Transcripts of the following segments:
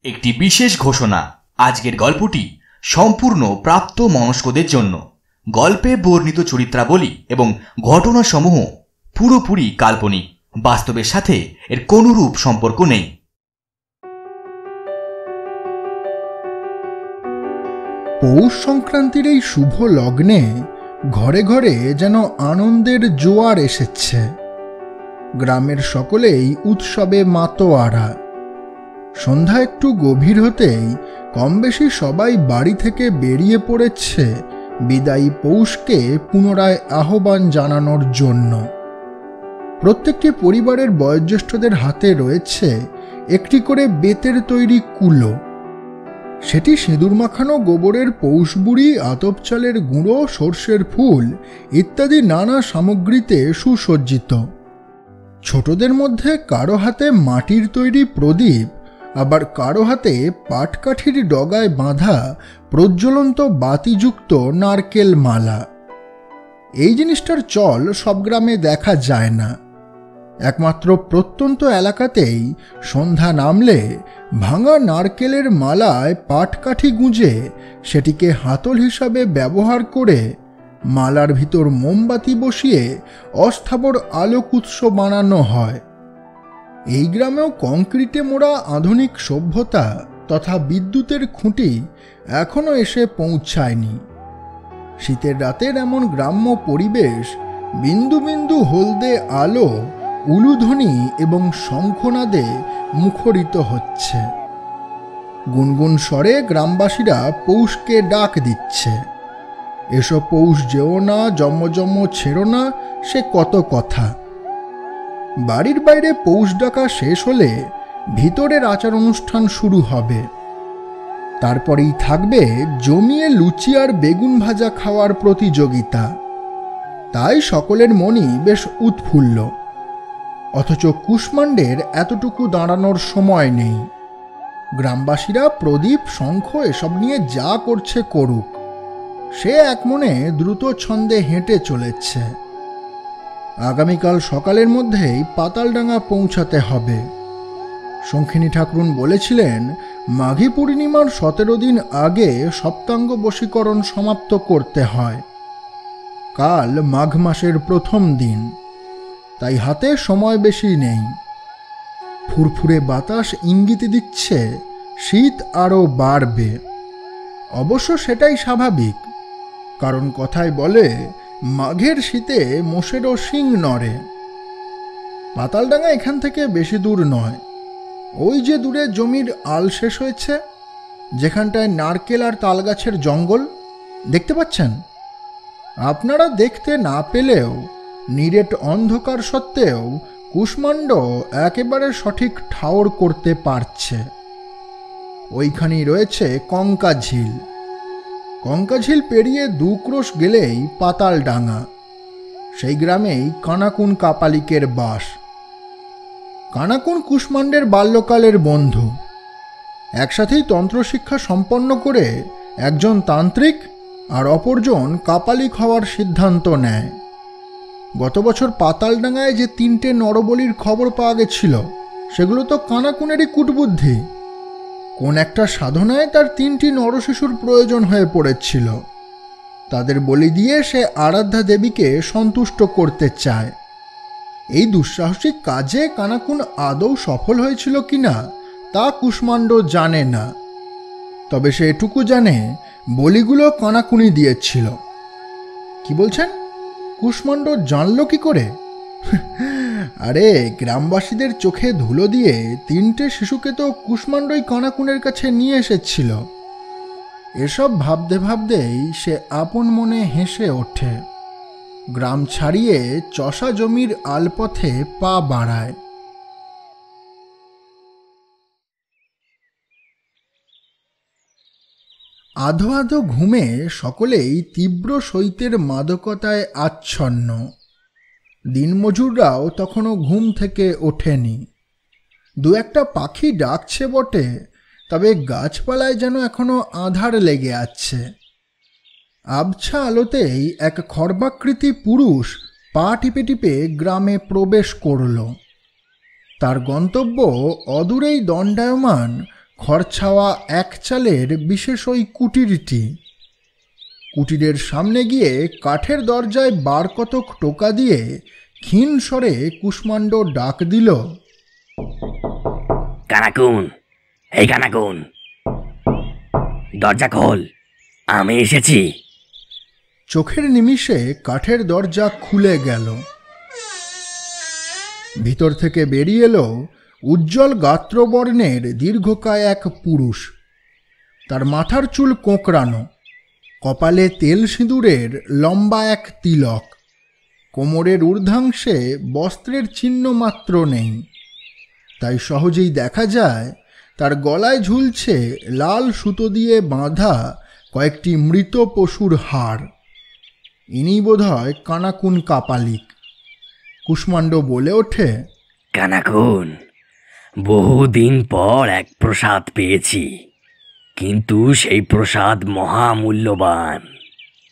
একটি বিশেষ ঘোষণা। আজকের গল্পটি সম্পূর্ণ প্রাপ্ত মনস্কদের জন্য। গল্পে বর্ণিত চরিত্রাবলী এবং ঘটনাসমূহ পুরোপুরি কাল্পনিক, বাস্তবের সাথে এর কোনরূপ সম্পর্ক নেই। পৌষ সংক্রান্তির এই শুভ লগ্নে ঘরে ঘরে যেন আনন্দের জোয়ার এসেছে। গ্রামের সকলেই উৎসবে মাতোয়ারা। সন্ধ্যা একটু গভীর হতেই কমবেশি সবাই বাড়ি থেকে বেরিয়ে পড়েছে বিদায়ী পৌষকে পুনরায় আহ্বান জানানোর জন্য। প্রত্যেকটি পরিবারের বয়োজ্যেষ্ঠদের হাতে রয়েছে একটি করে বেতের তৈরি কুলো। সেটি সিঁদুর মাখানো গোবরের পৌষবুড়ি, আতপ চালের গুঁড়ো, সর্ষের ফুল ইত্যাদি নানা সামগ্রীতে সুসজ্জিত। ছোটদের মধ্যে কারো হাতে মাটির তৈরি প্রদীপ, আবার কারো হাতে পাটকাঠির ডগায় বাঁধা প্রজ্বলন্ত বাতিযুক্ত নারকেল মালা। এই জিনিসটার চল সব গ্রামে দেখা যায় না। একমাত্র প্রত্যন্ত এলাকাতেই সন্ধ্যা নামলে ভাঙা নারকেলের মালায় পাটকাঠি গুঁজে সেটিকে হাতল হিসাবে ব্যবহার করে মালার ভিতর মোমবাতি বসিয়ে অস্থাবর আলোক উৎস বানানো হয়। এই গ্রামেও কংক্রিটে মোড়া আধুনিক সভ্যতা তথা বিদ্যুতের খুঁটি এখনো এসে পৌঁছায়নি। শীতের রাতের এমন গ্রাম্য পরিবেশ বিন্দু বিন্দু হলদে আলো, উলুধ্বনি এবং শঙ্খনাদে মুখরিত হচ্ছে। গুনগুন স্বরে গ্রামবাসীরা পৌষকে ডাক দিচ্ছে। এসো পৌষ যেও না, জম্ম ছেড়ো না, সে কত কথা। বাড়ির বাইরে পৌষ ডাকা শেষ হলে ভিতরের আচার অনুষ্ঠান শুরু হবে। তারপরেই থাকবে জমিয়ে লুচি আর বেগুন ভাজা খাওয়ার প্রতিযোগিতা। তাই সকলের মনই বেশ উৎফুল্ল। অথচ কুষ্মাণ্ডের এতটুকু দাঁড়ানোর সময় নেই। গ্রামবাসীরা প্রদীপ, শঙ্খ এসব নিয়ে যা করছে করুক, সে এক মনে দ্রুত ছন্দে হেঁটে চলেছে। আগামীকাল সকালের মধ্যেই পাতালডাঙ্গা পৌঁছাতে হবে। শঙ্খিনী ঠাকুরুন বলেছিলেন মাঘী পূর্ণিমার 17 দিন আগে সপ্তাঙ্গ বশীকরণ সমাপ্ত করতে হয়। কাল মাঘ মাসের প্রথম দিন, তাই হাতে সময় বেশি নেই। ফুরফুরে বাতাস ইঙ্গিত দিচ্ছে শীত আরও বাড়বে। অবশ্য সেটাই স্বাভাবিক, কারণ কথায় বলে মাঘের শীতে মোষেরও শিং নড়ে। পাতালডাঙ্গা এখান থেকে বেশি দূর নয়। ওই যে দূরে জমির আল শেষ হয়েছে, যেখানটায় নারকেল আর তালগাছের জঙ্গল দেখতে পাচ্ছেন। আপনারা দেখতে না পেলেও নিরেট অন্ধকার সত্ত্বেও কুষ্মাণ্ড একেবারে সঠিক ঠাওর করতে পারছে। ওইখানেই রয়েছে কঙ্কা ঝিল। কঙ্কা ঝিল পেরিয়ে 2 ক্রোশ গেলেই পাতালডাঙ্গা। সেই গ্রামেই কানাকুন কাপালিকের বাস। কানাকুন কুষ্মাণ্ডের বাল্যকালের বন্ধু। একসাথেই তন্ত্রশিক্ষা সম্পন্ন করে একজন তান্ত্রিক আর অপরজন কাপালিক হওয়ার সিদ্ধান্ত নেয়। গত বছর পাতালডাঙ্গায় যে 3টে নরবলির খবর পাওয়া গেছিল, সেগুলো তো কানাকুনেরই কূটবুদ্ধি। কোন একটা সাধনায় তার 3টি নরশিশুর প্রয়োজন হয়ে পড়েছিল। তাদের বলি দিয়ে সে আরাধ্যা দেবীকে সন্তুষ্ট করতে চায়। এই দুঃসাহসিক কাজে কানাকুন আদৌ সফল হয়েছিল কিনা তা কুষ্মাণ্ড জানে না। তবে সে এটুকু জানে বলিগুলো কানাকুনি দিয়েছিল। কি বলছেন? কুষ্মাণ্ড জানল কি করে? আরে, গ্রামবাসীদের চোখে ধুলো দিয়ে 3টে শিশুকে তো কুষ্মাণ্ডই কানাকুনের কাছে নিয়ে এসেছিল। এসব ভাবতে ভাবতেই সে আপন মনে হেসে ওঠে। গ্রাম ছাড়িয়ে চষা জমির আলপথে পা বাড়ায়। আধো আধো ঘুমে সকলেই তীব্র শৈত্যের মাদকতায় আচ্ছন্ন। দিনমজুররাও তখনও ঘুম থেকে ওঠেনি। 2-একটা পাখি ডাকছে বটে, তবে গাছপালায় যেন এখনো আঁধার লেগে আছে। আবছা আলোতেই এক খর্বাকৃতি পুরুষ পা টিপে টিপে গ্রামে প্রবেশ করল। তার গন্তব্য অদূরেই দণ্ডায়মান খড়ছাওয়া এক চালের বিশেষ ওই কুটিরটি। কুটিরের সামনে গিয়ে কাঠের দরজায় বার কতক টোকা দিয়ে ক্ষীণ স্বরে কুষ্মাণ্ড ডাক দিল, কানাকুন, এই কানাকুন, দরজা খোল, আমি এসেছি। চোখের নিমিষে কাঠের দরজা খুলে গেল। ভিতর থেকে বেরিয়ে এলো উজ্জ্বল গাত্রবর্ণের দীর্ঘকায় এক পুরুষ। তার মাথার চুল কোঁকড়ানো, কপালে তেল সিঁদুরের লম্বা এক তিলক, কোমরের ঊর্ধ্বাংশে বস্ত্রের চিহ্ন মাত্র নেই। তাই সহজেই দেখা যায় তার গলায় ঝুলছে লাল সুতো দিয়ে বাঁধা কয়েকটি মৃত পশুর হাড়। ইনি বোধহয় কানাকুন কাপালিক। কুষ্মাণ্ড বলে ওঠে, কানাকুন, বহুদিন পর এক প্রসাদ পেয়েছি, কিন্তু সেই প্রসাদ মহামূল্যবান।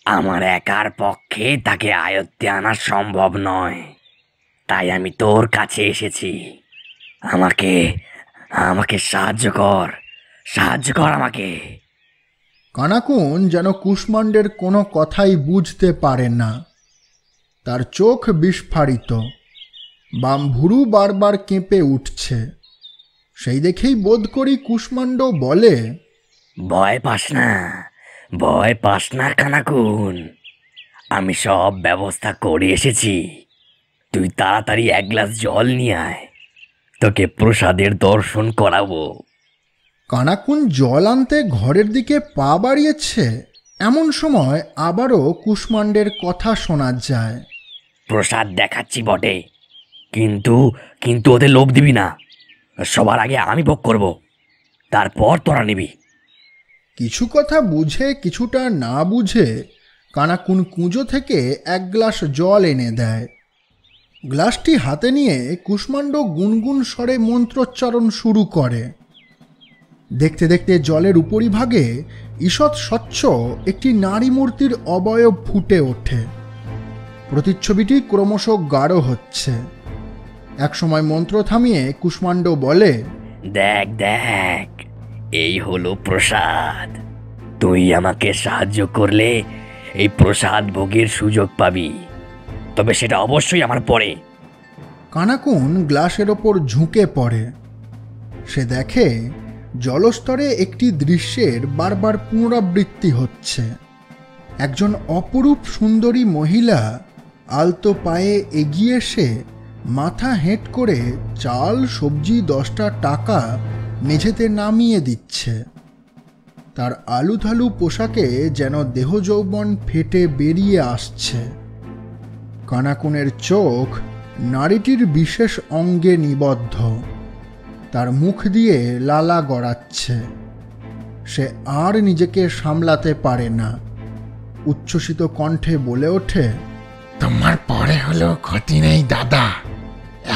আমার একার পক্ষে তাকে আয়ত্তে আনা সম্ভব নয়, তাই আমি তোর কাছে এসেছি। আমাকে আমাকে সাহায্য কর, সাহায্য কর আমাকে। কানাকুন যেন কুষ্মাণ্ডের কোনো কথাই বুঝতে পারে না। তার চোখ বিস্ফারিত, বাম ভুরু বারবার কেঁপে উঠছে। সেই দেখেই বোধ করি কুষ্মাণ্ড বলে, ভয় পাস না, ভয় পাস না কানাকুন, আমি সব ব্যবস্থা করে এসেছি। তুই তাড়াতাড়ি এক গ্লাস জল নিয়ে আয়, তোকে প্রসাদের দর্শন করাবো। কানাকুন জল আনতে ঘরের দিকে পা বাড়িয়েছে, এমন সময় আবারও কুষ্মাণ্ডের কথা শোনা যায়, প্রসাদ দেখাচ্ছি বটে, কিন্তু কিন্তু ওদের লোভ দিবি না। সবার আগে আমি ভোগ করব, তারপর তোরা নিবি। কিছু কথা বুঝে কিছুটা না বুঝে কানাকুন কুঁজো থেকে এক গ্লাস জল এনে দেয়। গ্লাসটি হাতে নিয়ে কুষ্মাণ্ড গুনগুন স্বরে মন্ত্রোচ্চারণ শুরু করে। দেখতে দেখতে জলের উপরিভাগে ঈষৎ স্বচ্ছ একটি নারী মূর্তির অবয়ব ফুটে ওঠে। প্রতিচ্ছবিটি ক্রমশ গাঢ় হচ্ছে। একসময় মন্ত্র থামিয়ে কুষ্মাণ্ড বলে, দেখ দেখ, এই হলো প্রসাদ। তুই আমাকে সাহায্য করলে এই প্রসাদ ভোগের সুযোগ পাবি, তবে সেটা অবশ্যই আমার পরে। কানাকুন গ্লাসের ওপর ঝুঁকে পড়ে। সে দেখে জলস্তরে একটি দৃশ্যের বারবার পুনরাবৃত্তি হচ্ছে। একজন অপরূপ সুন্দরী মহিলা আলতো পায়ে এগিয়ে এসে মাথা হেঁট করে চাল সবজি 10টা টাকা মেঝেতে নামিয়ে দিচ্ছে। তার আলুথালু পোশাকে যেন দেহ যৌবন ফেটে বেরিয়ে আসছে। কানাকুনের চোখ নারীটির বিশেষ অঙ্গে নিবদ্ধ, তার মুখ দিয়ে লালা গড়াচ্ছে। সে আর নিজেকে সামলাতে পারে না। উচ্ছ্বসিত কণ্ঠে বলে ওঠে, তোমার পরে হলো ক্ষতি নেই দাদা,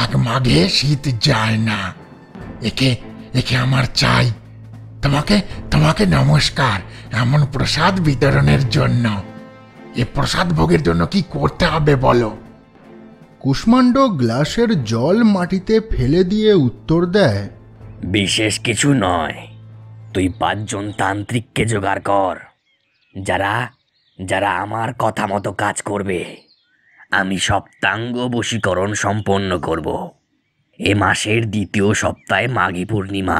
এক মাঘে শীত যায় না। একে একে আমার চাই। তোমাকে তোমাকে নমস্কার এমন প্রসাদ বিতরণের জন্য। এ প্রসাদ ভোগের জন্য কি করতে হবে বলো? কুষ্মাণ্ড গ্লাসের জল মাটিতে ফেলে দিয়ে উত্তর দেয়, বিশেষ কিছু নয়, তুই 5 জন তান্ত্রিককে জোগাড় কর, যারা যারা আমার কথা মতো কাজ করবে। আমি সপ্তাঙ্গ বশীকরণ সম্পন্ন করব। এ মাসের 2য় সপ্তাহে মাঘী পূর্ণিমা,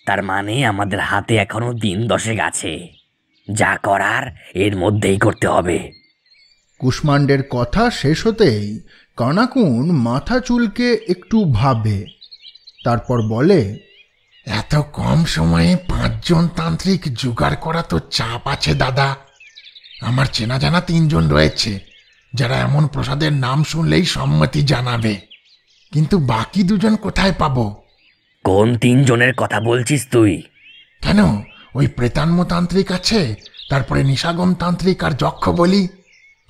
তার মানে আমাদের হাতে এখনো দিন 10 আছে। যা করার এর মধ্যেই করতে হবে। কুষ্মাণ্ডের কথা শেষ হতেই কানাকুন মাথা চুলকে একটু ভাবে, তারপর বলে, এত কম সময়ে 5 জন তান্ত্রিক জোগাড় করা তো চাপ আছে দাদা। আমার চেনা জানা 3 জন রয়েছে, যারা এমন প্রসাদের নাম শুনলেই সম্মতি জানাবে। কিন্তু বাকি 2 জন কোথায় পাবো? কোন 3 জনের কথা বলছিস তুই? কেন, ওই প্রেতান্ম তান্ত্রিক আছে, তারপরে নিশাগম তান্ত্রিক আর যক্ষ বলি।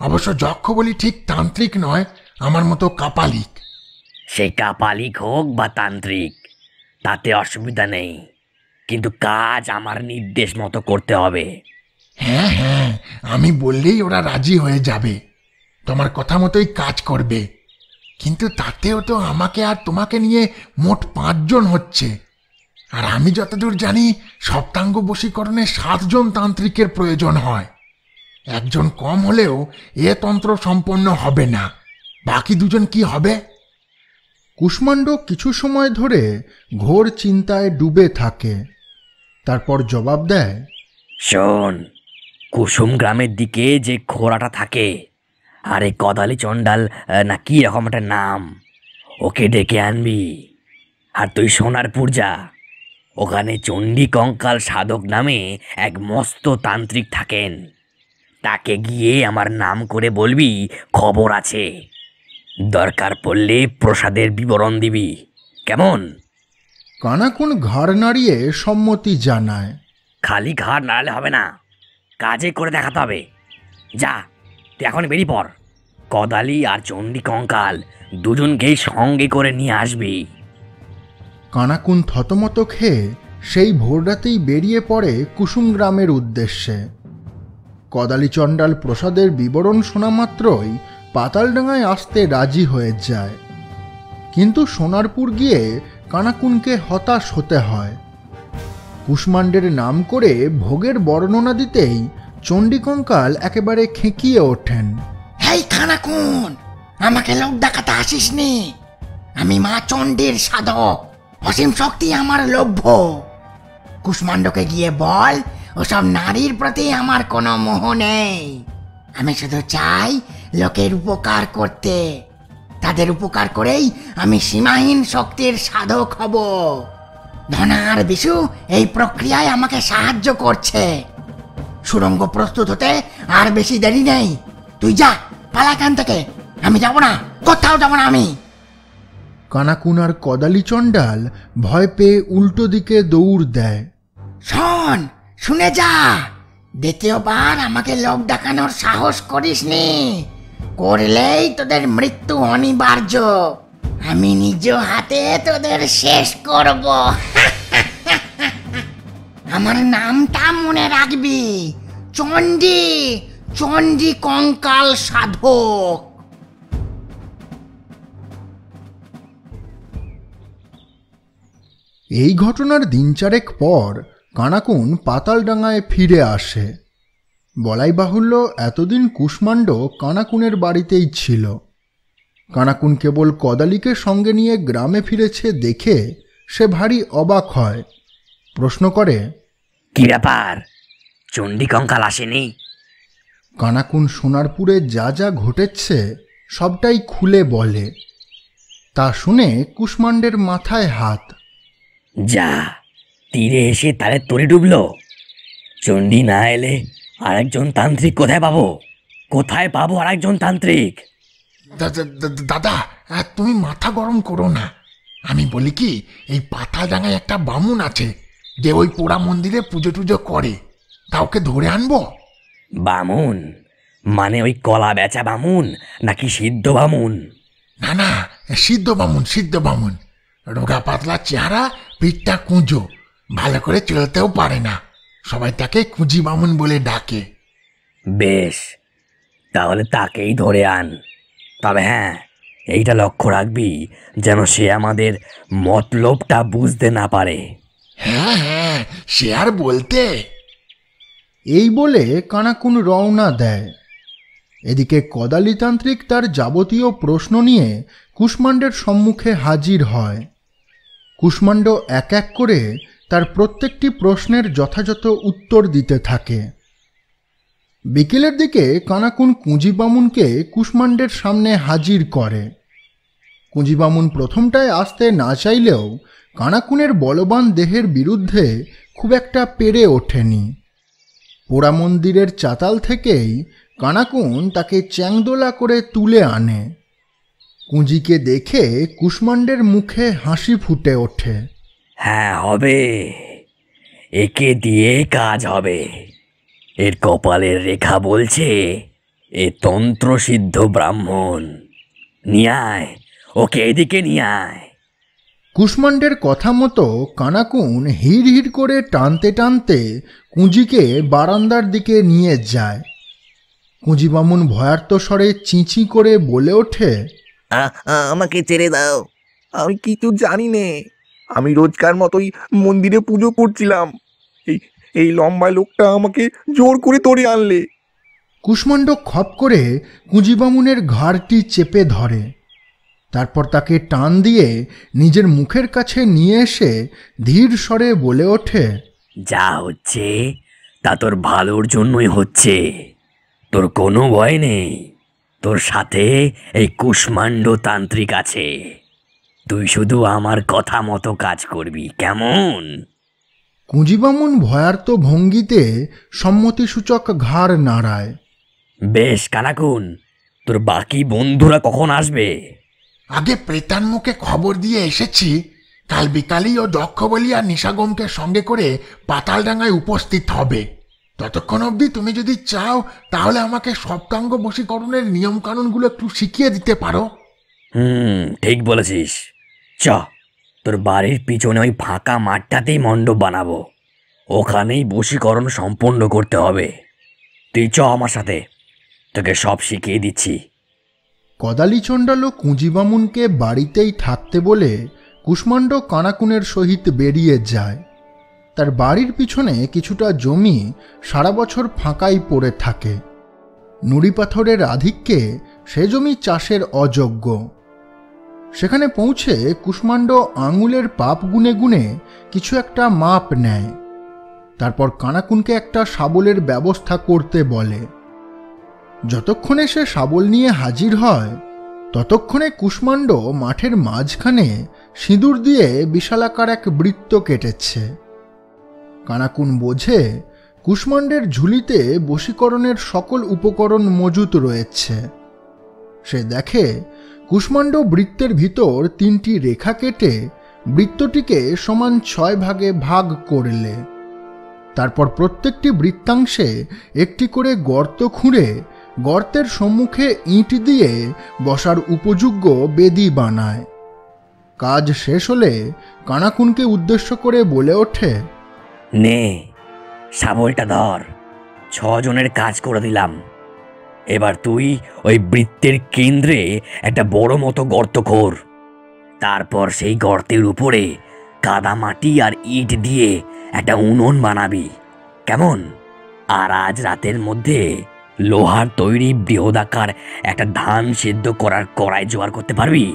অবশ্য যক্ষ বলি ঠিক তান্ত্রিক নয়, আমার মতো কাপালিক। সে কাপালিক হোক বা তান্ত্রিক, তাতে অসুবিধা নেই, কিন্তু কাজ আমার নির্দেশ মতো করতে হবে। হ্যাঁ হ্যাঁ, আমি বললেই ওরা রাজি হয়ে যাবে, তোমার কথা মতোই কাজ করবে। কিন্তু তাতেও তো আমাকে আর তোমাকে নিয়ে মোট 5 জন হচ্ছে। আর আমি যতদূর জানি সপ্তাঙ্গ বশীকরণে 7 জন তান্ত্রিকের প্রয়োজন হয়। একজন কম হলেও এ তন্ত্র সম্পন্ন হবে না। বাকি দুজন কি হবে? কুষ্মাণ্ড কিছু সময় ধরে ঘোর চিন্তায় ডুবে থাকে, তারপর জবাব দেয়, শোন, কুসুম গ্রামের দিকে যে খোড়াটা থাকে, আর এই কদালি চণ্ডাল না কি রকম একটা নাম, ওকে ডেকে আনবি। আর তুই সোনারপুর যা, ওখানে চণ্ডী কঙ্কাল সাধক নামে এক মস্ত তান্ত্রিক থাকেন। তাকে গিয়ে আমার নাম করে বলবি খবর আছে, দরকার পড়লে প্রসাদের বিবরণ দিবি। কেমন? কানাকুন ঘাড় নাড়িয়ে সম্মতি জানায়। খালি ঘাড় নাড়ালে হবে না, কাজে করে দেখাতে হবে। যা, তুই এখন বেরিয়ে পড়। কদালি আর চণ্ডী কঙ্কাল দুজনকেই সঙ্গে করে নিয়ে আসবি। কানাকুন থতমত খেয়ে সেই ভোররাতেই বেরিয়ে পড়ে কুসুম গ্রামের উদ্দেশ্যে। কদালি চণ্ডাল প্রসাদের বিবরণ শোনা মাত্রই পাতালডাঙায় আসতে রাজি হয়ে যায়, কিন্তু সোনারপুর গিয়ে কানাকুনকে হতাশ হতে হয়। কুষ্মাণ্ডের নাম করে ভোগের বর্ণনা দিতেই চণ্ডীকঙ্কাল একেবারে খেঁকিয়ে ওঠেন। হেই কানাকুন, আমাকে লোক দেখাতে আসিস নি। আমি মা চণ্ডীর সাধক, অসীম শক্তি আমার লভ্য। কুষ্মাণ্ডকে গিয়ে বল ওসব নারীর প্রতি আমার কোনো মোহ নেই। আমি শুধু চাই লোকের উপকার করতে। তাদের উপকার করেই আমি সীমাহীন শক্তির সাধক হব। ধনা আর বিশু এই প্রক্রিয়ায় আমাকে সাহায্য করছে। সুড়ঙ্গ প্রস্তুত হতে আর বেশি দেরি নেই। তুই যা, পালা এখান থেকে। আমি যাব না, কোথাও যাব না আমি। কানাকুন আর কদালি চণ্ডাল ভয় পেয়ে উল্টো দিকে দৌড় দেয়। শোন, শুনে যা, দ্বিতীয়বার আমাকে লোক দেখানোর সাহস করিসনি। করলেই তোদের মৃত্যু অনিবার্য। আমি নিজ হাতে তোদের শেষ করব। আমার নামটা মনে রাখবি, চণ্ডী, চণ্ডী কঙ্কাল সাধক। এই ঘটনার দিন চারেক পর কানাকুন পাতালডাঙায় ফিরে আসে। বলাই বাহুল্য এতদিন কুষ্মাণ্ড কানাকুনের বাড়িতেই ছিল। কানাকুন কেবল কদালিকে সঙ্গে নিয়ে গ্রামে ফিরেছে দেখে সে ভারী অবাক হয়। প্রশ্ন করে, কি ব্যাপার, চণ্ডী কঙ্কাল আসেনি? কানাকুন সোনারপুরে যা যা ঘটেছে সবটাই খুলে বলে। তা শুনে কুষ্মাণ্ডের মাথায় হাত। যা, তীরে এসে তারে তরি ডুবলো। চণ্ডী না এলে আরেকজন তান্ত্রিক কোথায় পাবো? কোথায় পাবো আরেকজন তান্ত্রিক? দাদা, তুমি মাথা গরম করো না। আমি বলি কি, এই পাতালডাঙায় একটা বামুন আছে যে ওই পোড়া মন্দিরে পুজো টুজো করে। তা ওকে ধরে আনবো? বামুন মানে ওই কলা বেচা বামুন নাকি সিদ্ধ বামুন? না না, সিদ্ধ বামুন, সিদ্ধ বামুন। রোগা পাতলা চেহারা, পিঠটা কুঁজো, ভালো করে চলতেও পারে না। সবাই তাকে কুঁজি বামুন বলে ডাকে। বেশ, তাহলে তাকেই ধরে আন। তবে হ্যাঁ, এইটা লক্ষ্য রাখবি যেন সে আমাদের মতলবটা বুঝতে না পারে। হ্যাঁ হ্যাঁ, সে আর বলতে। এই বলে কানাকুন রওনা দেয়। এদিকে কদালিতান্ত্রিক তার যাবতীয় প্রশ্ন নিয়ে কুষ্মাণ্ডের সম্মুখে হাজির হয়। কুষ্মাণ্ড এক এক করে তার প্রত্যেকটি প্রশ্নের যথাযথ উত্তর দিতে থাকে। বিকেলের দিকে কানাকুন কুঁজিবামুনকে কুষ্মাণ্ডের সামনে হাজির করে। কুঁজিবামুন প্রথমটায় আসতে না চাইলেও কানাকুনের বলবান দেহের বিরুদ্ধে খুব একটা পেরে ওঠেনি। পোড়া মন্দিরের চাতাল থেকেই কানাকুন তাকে চ্যাংদোলা করে তুলে আনে। কুঁজিকে দেখে কুষ্মাণ্ডের মুখে হাসি ফুটে ওঠে। হ্যাঁ, হবে, একে দিয়ে কাজ হবে। এর কপালের রেখা বলছে এ তন্ত্রসিদ্ধ ব্রাহ্মণ। নিয়ে আয়, ওকে এদিকে নিয়ে আয়। কুষ্মাণ্ডের কথা মতো কানাকুন হিড় হিড় করে টানতে টানতে কুঁজিকে বারান্দার দিকে নিয়ে যায়। কুঁজিবামুন ভয়ার্ত স্বরে চিঁচি করে বলে ওঠে, আমাকে ছেড়ে দাও, আমি কিছু জানি নে। আমি রোজকার মতোই মন্দিরে পুজো করছিলাম, এই এই লম্বা লোকটা আমাকে জোর করে ধরে আনলে। কুষ্মাণ্ড খপ করে কুঁজিবামুনের ঘাড়টি চেপে ধরে, তারপর তাকে টান দিয়ে নিজের মুখের কাছে নিয়ে এসে ধীর স্বরে বলে ওঠে, যা হচ্ছে তা তোর ভালোর জন্যই হচ্ছে। তোর কোনো ভয় নেই, তোর সাথে এই কুষ্মাণ্ড তান্ত্রিক আছে। তুই শুধু আমার কথা মতো কাজ করবি, কেমন? কুঁজিবামুন ভয়ার্ত ভঙ্গিতে সম্মতিসূচক ঘাড় নাড়ায়। বেশ কানাকুন, তোর বাকি বন্ধুরা কখন আসবে? আগে প্রেতান্মুখে খবর দিয়ে এসেছি, কাল বিকালেই ও যক্ষবলি আর নিশাগমকে সঙ্গে করে পাতালডাঙ্গায় উপস্থিত হবে। ততক্ষণ অবধি তুমি যদি চাও তাহলে আমাকে সপ্তাঙ্গ বশীকরণের নিয়মকানুনগুলো একটু শিখিয়ে দিতে পারো। ঠিক বলেছিস। চ, তোর বাড়ির পিছনে ওই ফাঁকা মাঠটাতেই মণ্ডপ বানাবো, ওখানেই বশীকরণ সম্পন্ন করতে হবে। তুই চ আমার সাথে, তোকে সব শিখিয়ে দিচ্ছি। কদালিচণ্ডাল ও কুঁজিবামুনকে বাড়িতেই থাকতে বলে কুষ্মাণ্ড কানাকুনের সহিত বেরিয়ে যায়। তার বাড়ির পিছনে কিছুটা জমি সারা বছর ফাঁকাই পড়ে থাকে। নুড়ি পাথরের আধিক্যে সে জমি চাষের অযোগ্য। সেখানে পৌঁছে কুষ্মাণ্ড আঙুলের পাপ গুনে গুনে কিছু একটা মাপ নেয়। তারপর কানাকুনকে একটা শাবলের ব্যবস্থা করতে বলে। যতক্ষণে সে শাবল নিয়ে হাজির হয় ততক্ষণে কুষ্মাণ্ড মাঠের মাঝখানে সিঁদুর দিয়ে বিশালাকার এক বৃত্ত কেটেছে। কানাকুন বোঝে কুষ্মাণ্ডের ঝুলিতে বশীকরণের সকল উপকরণ মজুত রয়েছে। সে দেখে কুষ্মাণ্ড বৃত্তের ভিতর 3টি রেখা কেটে বৃত্তটিকে সমান 6 ভাগে ভাগ করলে। তারপর প্রত্যেকটি বৃত্তাংশে একটি করে গর্ত খুঁড়ে গর্তের সম্মুখে ইঁট দিয়ে বসার উপযোগ্য বেদি বানায়। কাজ শেষ হলে কানাকুনকে উদ্দেশ্য করে বলে ওঠে, নে, শাবলটা ধর, 6 জনের কাজ করে দিলাম। এবার তুই ওই বৃত্তের কেন্দ্রে একটা বড় মতো গর্ত খোর। তারপর সেই গর্তের উপরে কাদা মাটি আর ইট দিয়ে একটা উনুন বানাবি, কেমন? আর আজ রাতের মধ্যে লোহার তৈরি বৃহদাকার একটা ধান সেদ্ধ করার কড়াই জোগাড় করতে পারবি?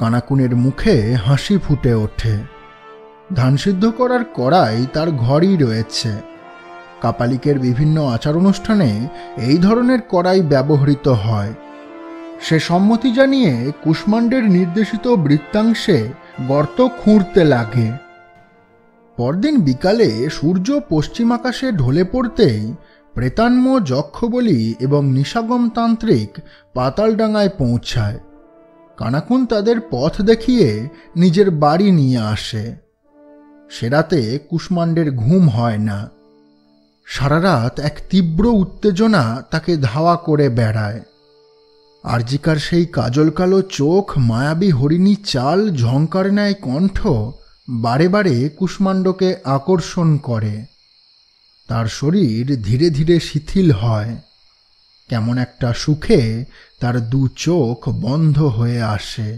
কানাকুনের মুখে হাসি ফুটে ওঠে। ধান সিদ্ধ করার কড়াই তার ঘরই রয়েছে। কাপালিকের বিভিন্ন আচার অনুষ্ঠানে এই ধরনের কড়াই ব্যবহৃত হয়। সে সম্মতি জানিয়ে কুষ্মাণ্ডের নির্দেশিত বৃত্তাংশে গর্ত খুঁড়তে লাগে। পরদিন বিকালে সূর্য পশ্চিম আকাশে ঢলে পড়তেই প্রেতান্ম, যক্ষবলি এবং নিশাগম তান্ত্রিক পাতালডাঙ্গায় পৌঁছায়। কানাকুন তাদের পথ দেখিয়ে নিজের বাড়ি নিয়ে আসে। সে রাতে কুষ্মাণ্ডের ঘুম হয় না। সারা রাত এক তীব্র উত্তেজনা তাকে ধাওয়া করে বেড়ায়। আরজিকার সেই কাজল কালো চোখ, মায়াবী হরিণী চাল, ঝঙ্কার ন্যায় কণ্ঠ বারে বারে কুষ্মাণ্ডকে আকর্ষণ করে। তার শরীর ধীরে ধীরে শিথিল হয়। কেমন একটা সুখে তার 2 চোখ বন্ধ হয়ে আসে।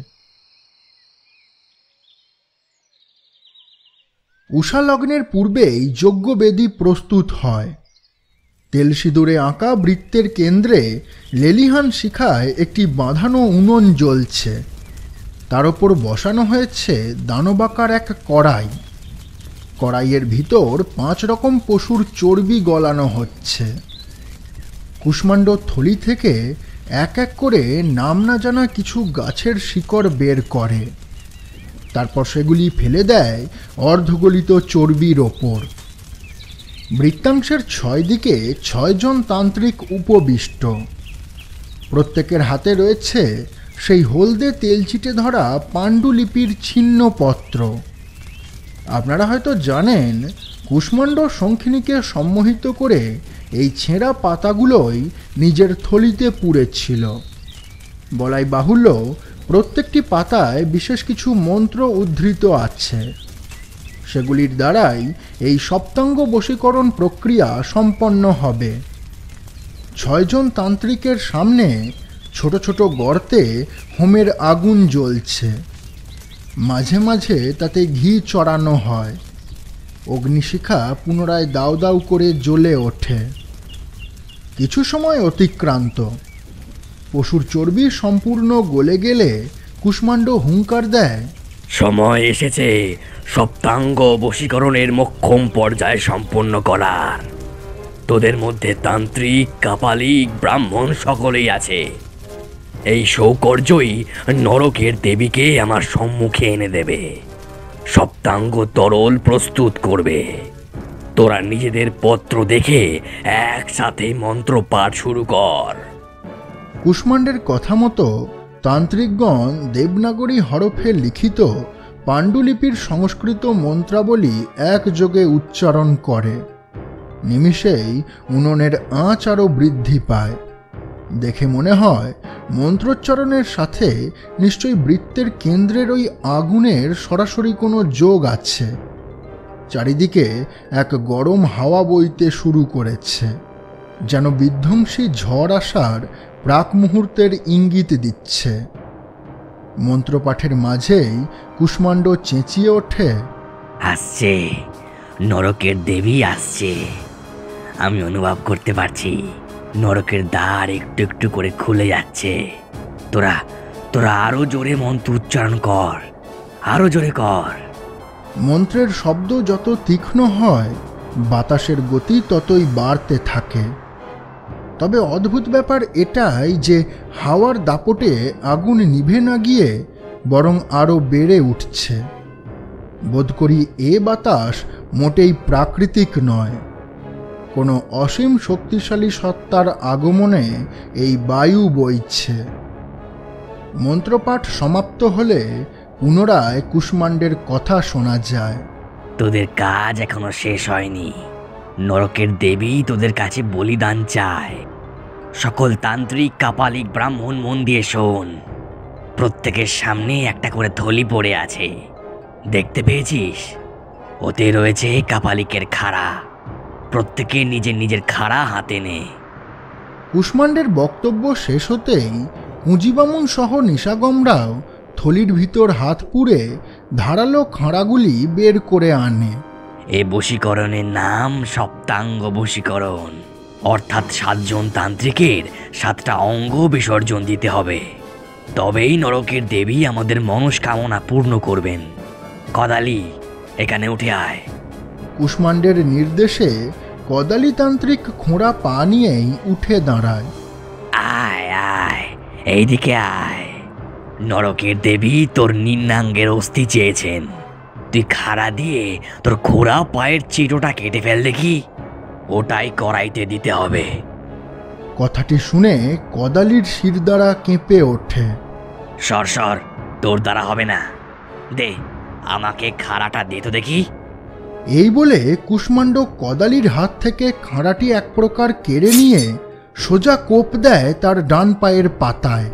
উষালগ্নের পূর্বেই যজ্ঞবেদী প্রস্তুত হয়। তেল সিঁদুরে আঁকা বৃত্তের কেন্দ্রে লেলিহান শিখায় একটি বাঁধানো উনুন জ্বলছে। তার ওপর বসানো হয়েছে দানবাকার এক কড়াই। কড়াইয়ের ভিতর 5 রকম পশুর চর্বি গলানো হচ্ছে। কুষ্মাণ্ড থলি থেকে এক এক করে নাম না জানা কিছু গাছের শিকড় বের করে। তারপর সেগুলি ফেলে দেয় অর্ধগলিত চর্বির ওপর। বৃত্তাংশের 6 দিকে 6 জন তান্ত্রিক উপবিষ্ট। প্রত্যেকের হাতে রয়েছে সেই হলদে তেলচিটে ধরা পাণ্ডুলিপির ছিন্নপত্র। আপনারা হয়তো জানেন কুষ্মাণ্ড শঙ্খিনীকে সম্মোহিত করে এই ছেঁড়া পাতাগুলোই নিজের থলিতে পুড়েছিল। বলাই বাহুল্য, প্রত্যেকটি পাতায় বিশেষ কিছু মন্ত্র উদ্ধৃত আছে। সেগুলির দ্বারাই এই সপ্তাঙ্গ বশীকরণ প্রক্রিয়া সম্পন্ন হবে। 6 জন তান্ত্রিকের সামনে ছোট ছোট গর্তে হোমের আগুন জ্বলছে। মাঝে মাঝে তাতে ঘি চড়ানো হয়। অগ্নিশিখা পুনরায় দাউ দাউ করে জ্বলে ওঠে। কিছু সময় অতিক্রান্ত। পশুর চর্বি সম্পূর্ণ গলে গেলে কুষ্মাণ্ড হুঙ্কার দেয়, সময় এসেছে সপ্তাঙ্গ বশীকরণের মোক্ষম পর্যায় সম্পন্ন করার। তোদের মধ্যে তান্ত্রিক, কাপালিক, ব্রাহ্মণ সকলেই আছে। এই সৌকর্যই নরকের দেবীকে আমার সম্মুখে এনে দেবে। সপ্তাঙ্গ তরল প্রস্তুত করবে। তোরা নিজেদের পত্র দেখে একসাথে মন্ত্র পাঠ শুরু কর। কুষ্মাণ্ডের কথা মতো তান্ত্রিকগণ দেবনাগরী হরফে লিখিত পাণ্ডুলিপির সংস্কৃত মন্ত্রাবলী একযোগে উচ্চারণ করে। নিমিষেই উনুনের আঁচ আরও বৃদ্ধি পায়। দেখে মনে হয় মন্ত্রোচ্চারণের সাথে নিশ্চয়ই বৃত্তের কেন্দ্রের ওই আগুনের সরাসরি কোনো যোগ আছে। চারিদিকে এক গরম হাওয়া বইতে শুরু করেছে, যেন বিধ্বংসী ঝড় আসার প্রাক মুহূর্তের ইঙ্গিত দিচ্ছে। মন্ত্রপাঠের মাঝেই কুষ্মাণ্ড চেঁচিয়ে ওঠে, আসছে, নরকের দেবী আসছে। আমি অনুভব করতে পারছি নরকের দ্বার একটু একটু করে খুলে যাচ্ছে। তোরা তোরা আরো জোরে মন্ত্র উচ্চারণ কর, আরো জোরে কর। মন্ত্রের শব্দ যত তীক্ষ্ণ হয় বাতাসের গতি ততই বাড়তে থাকে। তবে অদ্ভুত ব্যাপার এটাই যে হাওয়ার দাপটে আগুন নিভে না গিয়ে বরং আরও বেড়ে উঠছে। বোধ করি এ বাতাস মোটেই প্রাকৃতিক নয়, কোনো অসীম শক্তিশালী সত্তার আগমনে এই বায়ু বইছে। মন্ত্রপাঠ সমাপ্ত হলে পুনরায় কুষ্মাণ্ডের কথা শোনা যায়, তোদের কাজ এখনো শেষ হয়নি। নরকের দেবী তোদের কাছে বলিদান চায়। সকল তান্ত্রিক, কাপালিক, ব্রাহ্মণ মন দিয়ে শোন। প্রত্যেকের সামনে একটা করে থলি পড়ে আছে, দেখতে পেয়েছিস? ওতে রয়েছে কাপালিকের খাড়া। প্রত্যেকে নিজের নিজের খাড়া হাতে নে। কুষ্মাণ্ডের বক্তব্য শেষ হতেই পুঁজিবামুন সহ নিশাগমরাও থলির ভিতর হাত পুরে ধারালো খাঁড়াগুলি বের করে আনে। এ বশীকরণের নাম সপ্তাঙ্গ বশীকরণ, অর্থাৎ 7 জন তান্ত্রিকের 7টা অঙ্গ বিসর্জন দিতে হবে। তবেই নরকের দেবী আমাদের মনস্কামনা পূর্ণ করবেন। কদালি, এখানে উঠে আয়। কুষ্মাণ্ডের নির্দেশে কদালিতান্ত্রিক খোঁড়া পা নিয়েই উঠে দাঁড়ায়। আয় আয়, এইদিকে আয়। নরকের দেবী তোর নিম্নাঙ্গের অস্থি চেয়েছেন। তুই খাড়া দিয়ে তোর খোঁড়া পায়ের চিটোটা কেটে ফেল দেখি, ওটাই কড়াইতে দিতে হবে। কথাটি শুনে কদালির শিরদাঁড়া কেঁপে ওঠে। সর সর, তোর দ্বারা হবে না। দে, আমাকে খাড়াটা দে তো দেখি। এই বলে কুষ্মাণ্ড কদালির হাত থেকে খাঁড়াটি এক প্রকার কেড়ে নিয়ে সোজা কোপ দেয় তার ডান পায়ের পাতায়।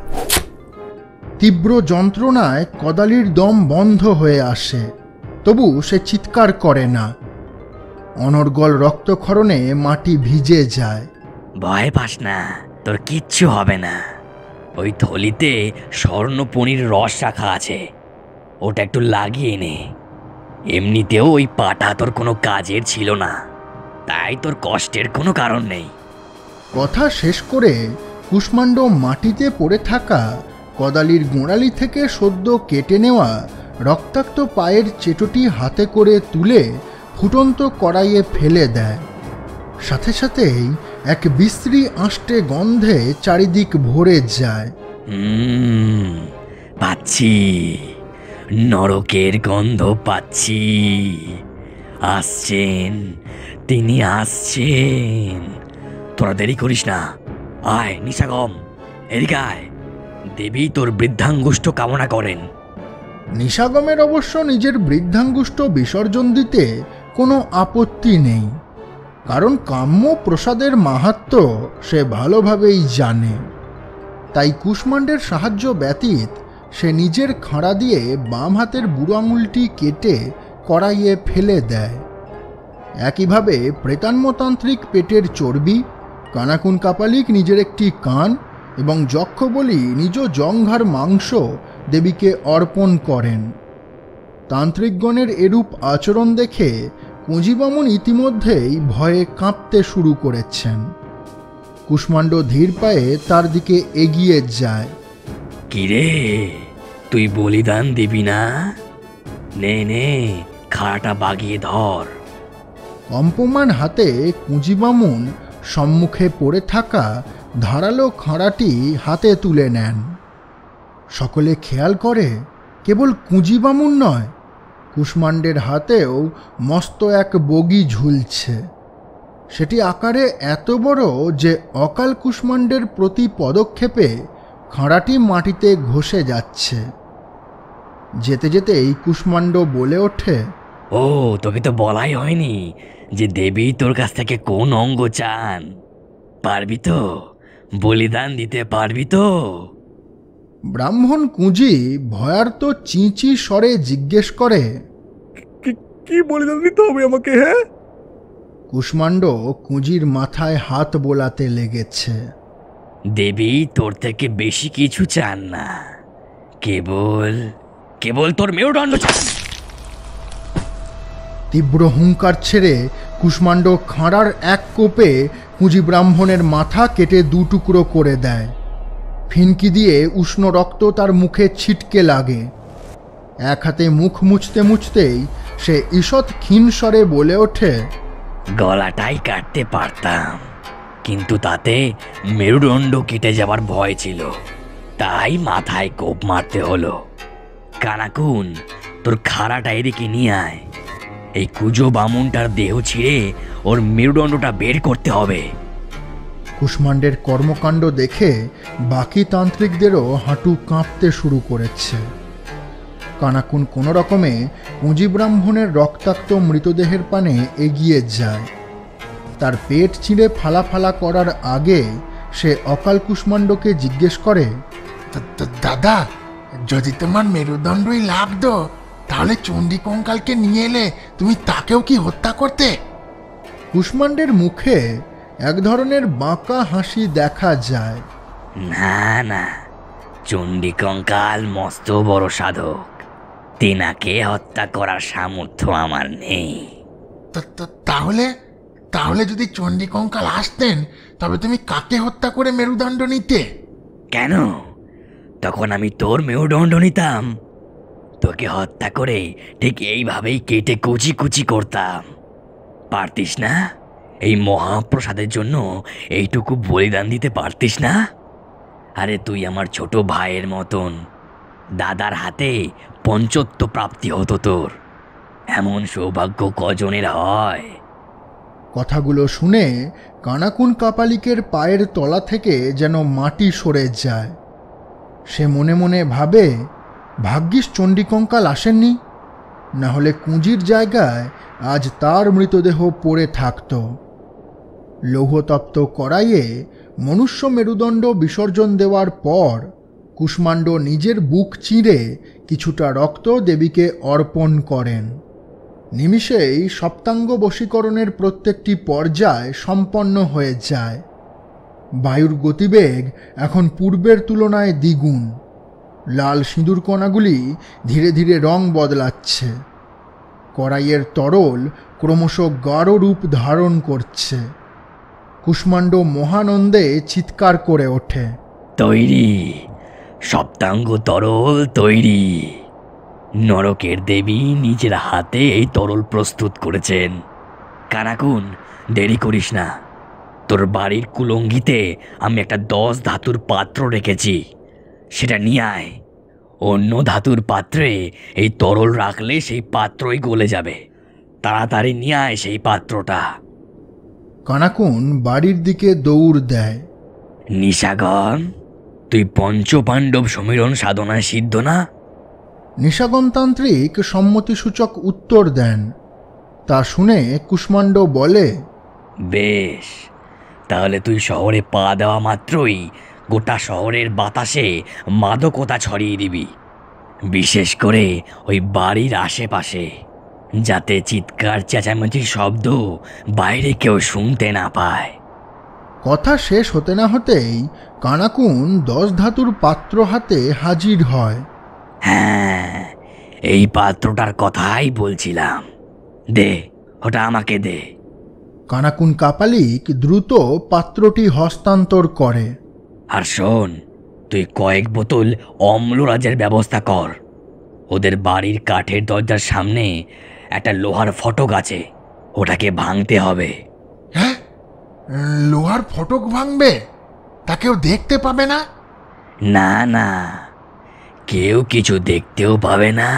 তীব্র যন্ত্রণায় কদালির দম বন্ধ হয়ে আসে, তবু সে চিৎকার করে না। অনর্গল রক্তক্ষরণে মাটি ভিজে যায়। ভয় পাস না, তোর কিচ্ছু হবে না। ওই থলিতে স্বর্ণপনির রস রাখা আছে, ওটা একটু লাগিয়ে নে। এমনিতেও ওই পাটা তোর কোনো কাজের ছিল না, তাই তোর কষ্টের কোনো কারণ নেই। কথা শেষ করে কুষ্মাণ্ড মাটিতে পড়ে থাকা কদালির গোড়ালি থেকে সদ্য কেটে নেওয়া রক্তাক্ত পায়ের চেটোটি হাতে করে তুলে ফুটন্ত কড়াইয়ে ফেলে দেয়। সাথে সাথেই এক বিশ্রী আষ্টে গন্ধে চারিদিক ভরে যায়। পাচ্ছি, নরকের গন্ধ পাচ্ছি। আসছেন, তিনি আসছেন। তোরা দেরি করিস না, আয় নিশাগম, এদিকে আয়। দেবী তোর বৃদ্ধাঙ্গুষ্ঠ কামনা করেন। নিশাগমের অবশ্য নিজের বৃদ্ধাঙ্গুষ্ঠ বিসর্জন দিতে কোনো আপত্তি নেই, কারণ কাম্য প্রসাদের মাহাত্ম্য সে ভালোভাবেই জানে। তাই কুষ্মাণ্ডের সাহায্য ব্যতীত সে নিজের খাঁড়া দিয়ে বাম হাতের বুড়ো আঙুলটি কেটে কড়াইয়ে ফেলে দেয়। একইভাবে প্রেতান্মতান্ত্রিক পেটের চর্বি, কানাকুন কাপালিক নিজের একটি কান এবং যক্ষবলি নিজ জঙ্ঘার মাংস দেবীকে অর্পণ করেন। তান্ত্রিকগণের এরূপ আচরণ দেখে কুঁজিবামুন ইতিমধ্যেই ভয়ে কাঁপতে শুরু করেছেন। কুষ্মাণ্ড ধীর পায়ে তার দিকে এগিয়ে যায়। কিরে, তুই বলিদান দিবি না? নে নে, খাড়াটা বাগিয়ে ধর। কম্পমান হাতে কুঁজিবামুন সম্মুখে পড়ে থাকা ধারালো খাঁড়াটি হাতে তুলে নেন। সকলে খেয়াল করে কেবল কুঁজিবামুন নয়, কুষ্মাণ্ডের হাতেও মস্ত এক বগি ঝুলছে। সেটি আকারে এত বড় যে অকাল কুষ্মাণ্ডের প্রতি পদক্ষেপে খাঁড়াটি মাটিতে ঘষে যাচ্ছে। যেতে যেতেই কুষ্মাণ্ড বলে ওঠে, ও, তোকে তো বলাই হয়নি যে দেবী তোর কাছ থেকে কোন অঙ্গ চান। পারবি তো? বলিদান দিতে পারবি তো? ব্রাহ্মণ কুঁজি ভয়ার্ত চিঁচি স্বরে জিজ্ঞেস করে, কি বলিদান দিতে হবে আমাকে? হ্যাঁ, কুষ্মাণ্ড কুঁজির মাথায় হাত বোলাতে লেগেছে। দেবী তোর থেকে বেশি কিছু চান না, কেবল কেবল তোর মেরুদণ্ড চান। তীব্র হুঙ্কার ছেড়ে কুষ্মাণ্ড খাঁড়ার এক কোপে কুঁজি ব্রাহ্মণের মাথা কেটে দুটুকরো করে দেয়। ফিনকি দিয়ে উষ্ণ রক্ত তার মুখে ছিটকে লাগে। এক হাতে মুখ মুছতে মুছতেই সে ঈষৎ ক্ষীণ স্বরে বলে ওঠে, গলাটাই কাটতে পারতাম, কিন্তু তাতে মেরুদণ্ড কেটে যাবার ভয় ছিল, তাই মাথায় কোপ মারতে হলো। কানাকুন, তোর খাড়াটা এদিকে নিয়ে আয়। এই কুজো বামুনটার দেহ ছিঁড়ে ওর মেরুদণ্ডটা বের করতে হবে। কুষ্মাণ্ডের কর্মকাণ্ড দেখে বাকি তান্ত্রিকদেরও হাঁটু কাঁপতে শুরু করেছে। কানাকুন কোনো রকমে কুঁজি ব্রাহ্মণের রক্তাক্ত মৃতদেহের পানে এগিয়ে যায়। তার পেট চিঁড়ে ফালা ফালা করার আগে সে অকাল কুষ্মাণ্ডকে জিজ্ঞেস করে, দাদা, যদি তোমার মেরুদণ্ডই লাগতো তাহলে চণ্ডী কঙ্কালকে নিয়ে এলে তুমি তাকেও কি হত্যা করতে? কুষ্মাণ্ডের মুখে এক ধরনের বাঁকা হাসি দেখা যায়। না না, চণ্ডী কঙ্কাল মস্ত বড় সাধক, তেনাকে হত্যা করার সামর্থ্য আমার নেই। তাহলে তাহলে যদি চণ্ডী কঙ্কাল আসতেন তবে তুমি কাকে হত্যা করে মেরুদণ্ড নিতে? কেন? তখন আমি তোর মেরুদণ্ড নিতাম। তোকে হত্যা করে ঠিক এইভাবেই কেটে কুচি কুচি করতাম। পারতিস না? এই মহাপ্রসাদের জন্য এইটুকু বলিদান দিতে পারতিস না? আরে তুই আমার ছোট ভাইয়ের মতন, দাদার হাতে পঞ্চত্ব প্রাপ্তি হতো তোর। এমন সৌভাগ্য কজনের হয়? কথাগুলো শুনে কানাকুন কাপালিকের পায়ের তলা থেকে যেন মাটি সরে যায়। সে মনে মনে ভাবে, ভাগ্যিস চণ্ডীকঙ্কাল আসেননি, না হলে কুঁজির জায়গায় আজ তার মৃতদেহ পড়ে থাকত। লৌহতপ্ত কড়াইয়ে মনুষ্য মেরুদণ্ড বিসর্জন দেওয়ার পর কুষ্মাণ্ড নিজের বুক চিরে কিছুটা রক্ত দেবীকে অর্পণ করেন। নিমিষেই সপ্তাঙ্গ বশীকরণের প্রত্যেকটি পর্যায় সম্পন্ন হয়ে যায়। বায়ুর গতিবেগ এখন পূর্বের তুলনায় দ্বিগুণ। লাল সিঁদুর কণাগুলি ধীরে ধীরে রং বদলাচ্ছে। কড়াইয়ের তরল ক্রমশ গাঢ় রূপ ধারণ করছে। কুষ্মাণ্ড মহানন্দে চিৎকার করে ওঠে, তৈরি, সপ্তাঙ্গ তরল তৈরি। নরকের দেবী নিজের হাতে এই তরল প্রস্তুত করেছেন। কানাকুন, দেরি করিস না। তোর বাড়ির কুলঙ্গিতে আমি একটা 10 ধাতুর পাত্র রেখেছি, সেটা নিয়ে আয়। অন্য ধাতুর পাত্রে এই তরল রাখলে সেই পাত্রই গলে যাবে। তাড়াতাড়ি নিয়ে আয় সেই পাত্রটা। কানাকুন বাড়ির দিকে দৌড় দেয়। নিশাগণ, তুই পঞ্চপাণ্ডব সমীরণ সাধনায় সিদ্ধ না? নিশাগণতান্ত্রিক সম্মতিসূচক উত্তর দেন। তা শুনে কুষ্মাণ্ড বলে, বেশ, তাহলে তুই শহরে পা দেওয়া মাত্রই গোটা শহরের বাতাসে মাদকতা ছড়িয়ে দিবি, বিশেষ করে ওই বাড়ির আশেপাশে, যাতে চিৎকার চেঁচামেচির শব্দ বাইরে কেউ শুনতে না পায়। কথা শেষ হতে না হতেই কানাকুন 10 ধাতুর পাত্র হাতে হাজির হয়। হ্যাঁ, এই পাত্রটার কথাই বলছিলাম। দে, ওটা আমাকে দে। কানাকুন কাপালিক দ্রুত পাত্রটি হস্তান্তর করে। আর শোন, তুই কয়েক বোতল অম্লরাজের ব্যবস্থা কর। ওদের বাড়ির কাঠের দরজার সামনে একটা লোহার ফটক আছে, ওটাকে ভাঙতে হবে। হ্যাঁ, লোহার ফটক ভাঙবে? তা কেউ দেখতে পাবে না? না না, কেউ কিছু দেখতেও পাবে না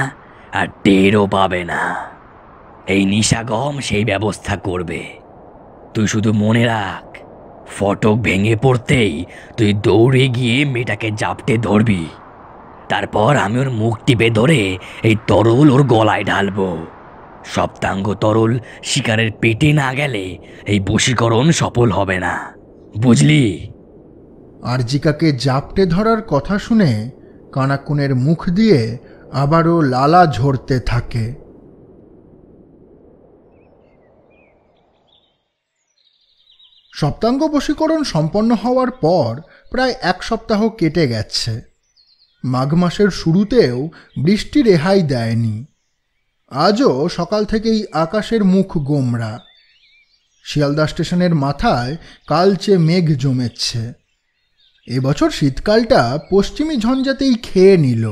আর টেরও পাবে না। এই নিশাগম সেই ব্যবস্থা করবে। তুই শুধু মনে রাখ, ফটক ভেঙে পড়তেই তুই দৌড়ে গিয়ে মেয়েটাকে জাপটে ধরবি। তারপর আমি ওর মুখ টিপে ধরে এই তরল ওর গলায় ঢালবো। সপ্তাঙ্গ তরল শিকারের পেটে না গেলে এই বশীকরণ সফল হবে না, বুঝলি? আরজিকাকে জাপটে ধরার কথা শুনে কানাকুনের মুখ দিয়ে আবারও লালা ঝরতে থাকে। সপ্তাঙ্গ বশীকরণ সম্পন্ন হওয়ার পর প্রায় 1 সপ্তাহ কেটে গেছে। মাঘ মাসের শুরুতেও বৃষ্টি রেহাই দেয়নি। আজও সকাল থেকেই আকাশের মুখ গোমড়া। শিয়ালদা স্টেশনের মাথায় কালচে মেঘ জমেছে। এবছর শীতকালটা পশ্চিমী ঝঞ্ঝাতেই খেয়ে নিল।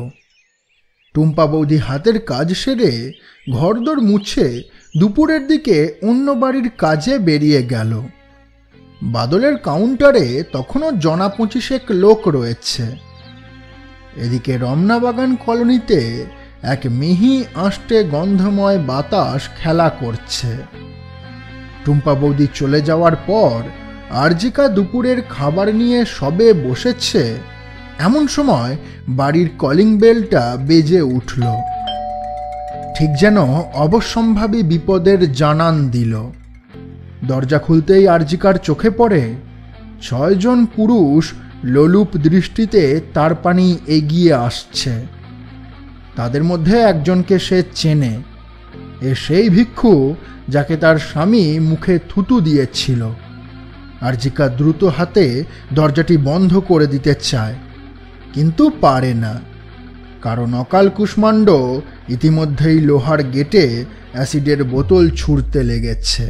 টুম্পা বৌদি হাতের কাজ সেরে ঘরদোর মুছে দুপুরের দিকে অন্য বাড়ির কাজে বেরিয়ে গেল। বাদলের কাউন্টারে তখনও 25 লোক রয়েছে। এদিকে রমনাবাগান কলোনিতে এক মিহি আষ্টে গন্ধময় বাতাস খেলা করছে। টুম্পা বৌদি চলে যাওয়ার পর আরজিকা দুপুরের খাবার নিয়ে সবে বসেছে, এমন সময় বাড়ির কলিং বেলটা বেজে উঠল। ঠিক যেন অবশ্যম্ভাবী বিপদের জানান দিল। দরজা খুলতেই আরজিকার চোখে পড়ে 6 জন পুরুষ লোলুপ দৃষ্টিতে তার পানি এগিয়ে আসছে। তাদের মধ্যে একজনকে সে চেনে। এ সেই ভিক্ষু যাকে তার স্বামী মুখে থুতু দিয়েছিল। আরজিকা দ্রুত হাতে দরজাটি বন্ধ করে দিতে চায়, কিন্তু পারে না, কারণ অকাল কুষ্মাণ্ড ইতিমধ্যেই লোহার গেটে অ্যাসিডের বোতল ছুঁড়তে লেগেছে।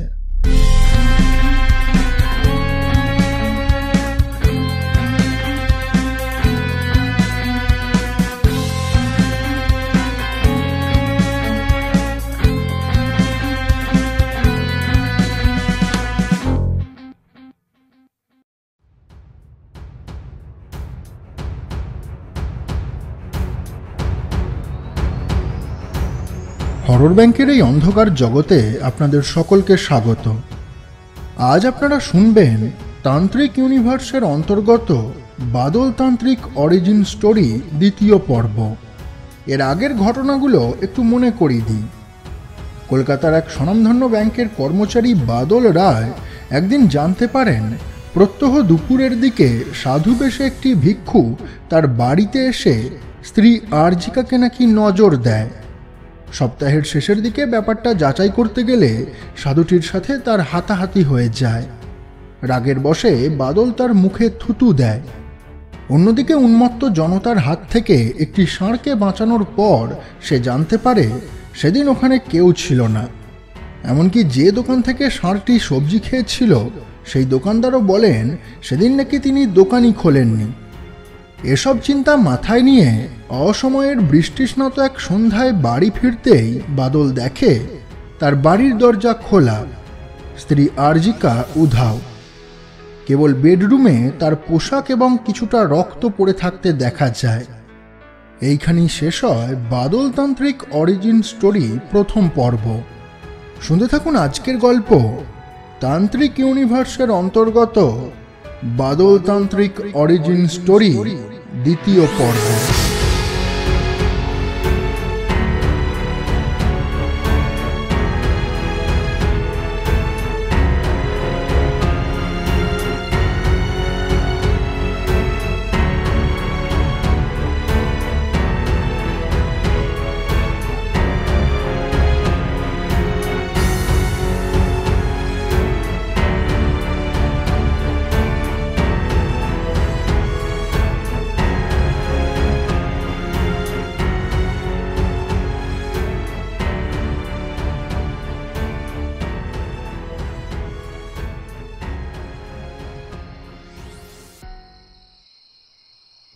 হরর ব্যাংকের এই অন্ধকার জগতে আপনাদের সকলকে স্বাগত। আজ আপনারা শুনবেন তান্ত্রিক ইউনিভার্সের অন্তর্গত বাদল তান্ত্রিক অরিজিন স্টোরি 2য় পর্ব। এর আগের ঘটনাগুলো একটু মনে করিয়ে দিই। কলকাতার এক স্বনামধন্য ব্যাংকের কর্মচারী বাদল রায় একদিন জানতে পারেন প্রত্যহ দুপুরের দিকে সাধু বেশে একটি ভিক্ষু তার বাড়িতে এসে স্ত্রী আরজিকাকে নাকি নজর দেয়। সপ্তাহের শেষের দিকে ব্যাপারটা যাচাই করতে গেলে সাধুটির সাথে তার হাতাহাতি হয়ে যায়। রাগের বশে বাদল তার মুখে থুতু দেয়। অন্যদিকে উন্মত্ত জনতার হাত থেকে একটি ষাঁড়কে বাঁচানোর পর সে জানতে পারে সেদিন ওখানে কেউ ছিল না। এমনকি যে দোকান থেকে ষাঁড়টি সবজি খেয়েছিল সেই দোকানদারও বলেন সেদিন নাকি তিনি দোকানই খোলেননি। এসব চিন্তা মাথায় নিয়ে অসময়ের বৃষ্টিস্নাত এক সন্ধ্যায় বাড়ি ফিরতেই বাদল দেখে তার বাড়ির দরজা খোলা, স্ত্রী আরজিকা উধাও। কেবল বেডরুমে তার পোশাক এবং কিছুটা রক্ত পড়ে থাকতে দেখা যায়। এইখানেই শেষ হয় বাদল তান্ত্রিক অরিজিন স্টোরি 1ম পর্ব। শুনতে থাকুন আজকের গল্প তান্ত্রিক ইউনিভার্সের অন্তর্গত বাদল তান্ত্রিক অরিজিন স্টোরি 2য় পর্ব।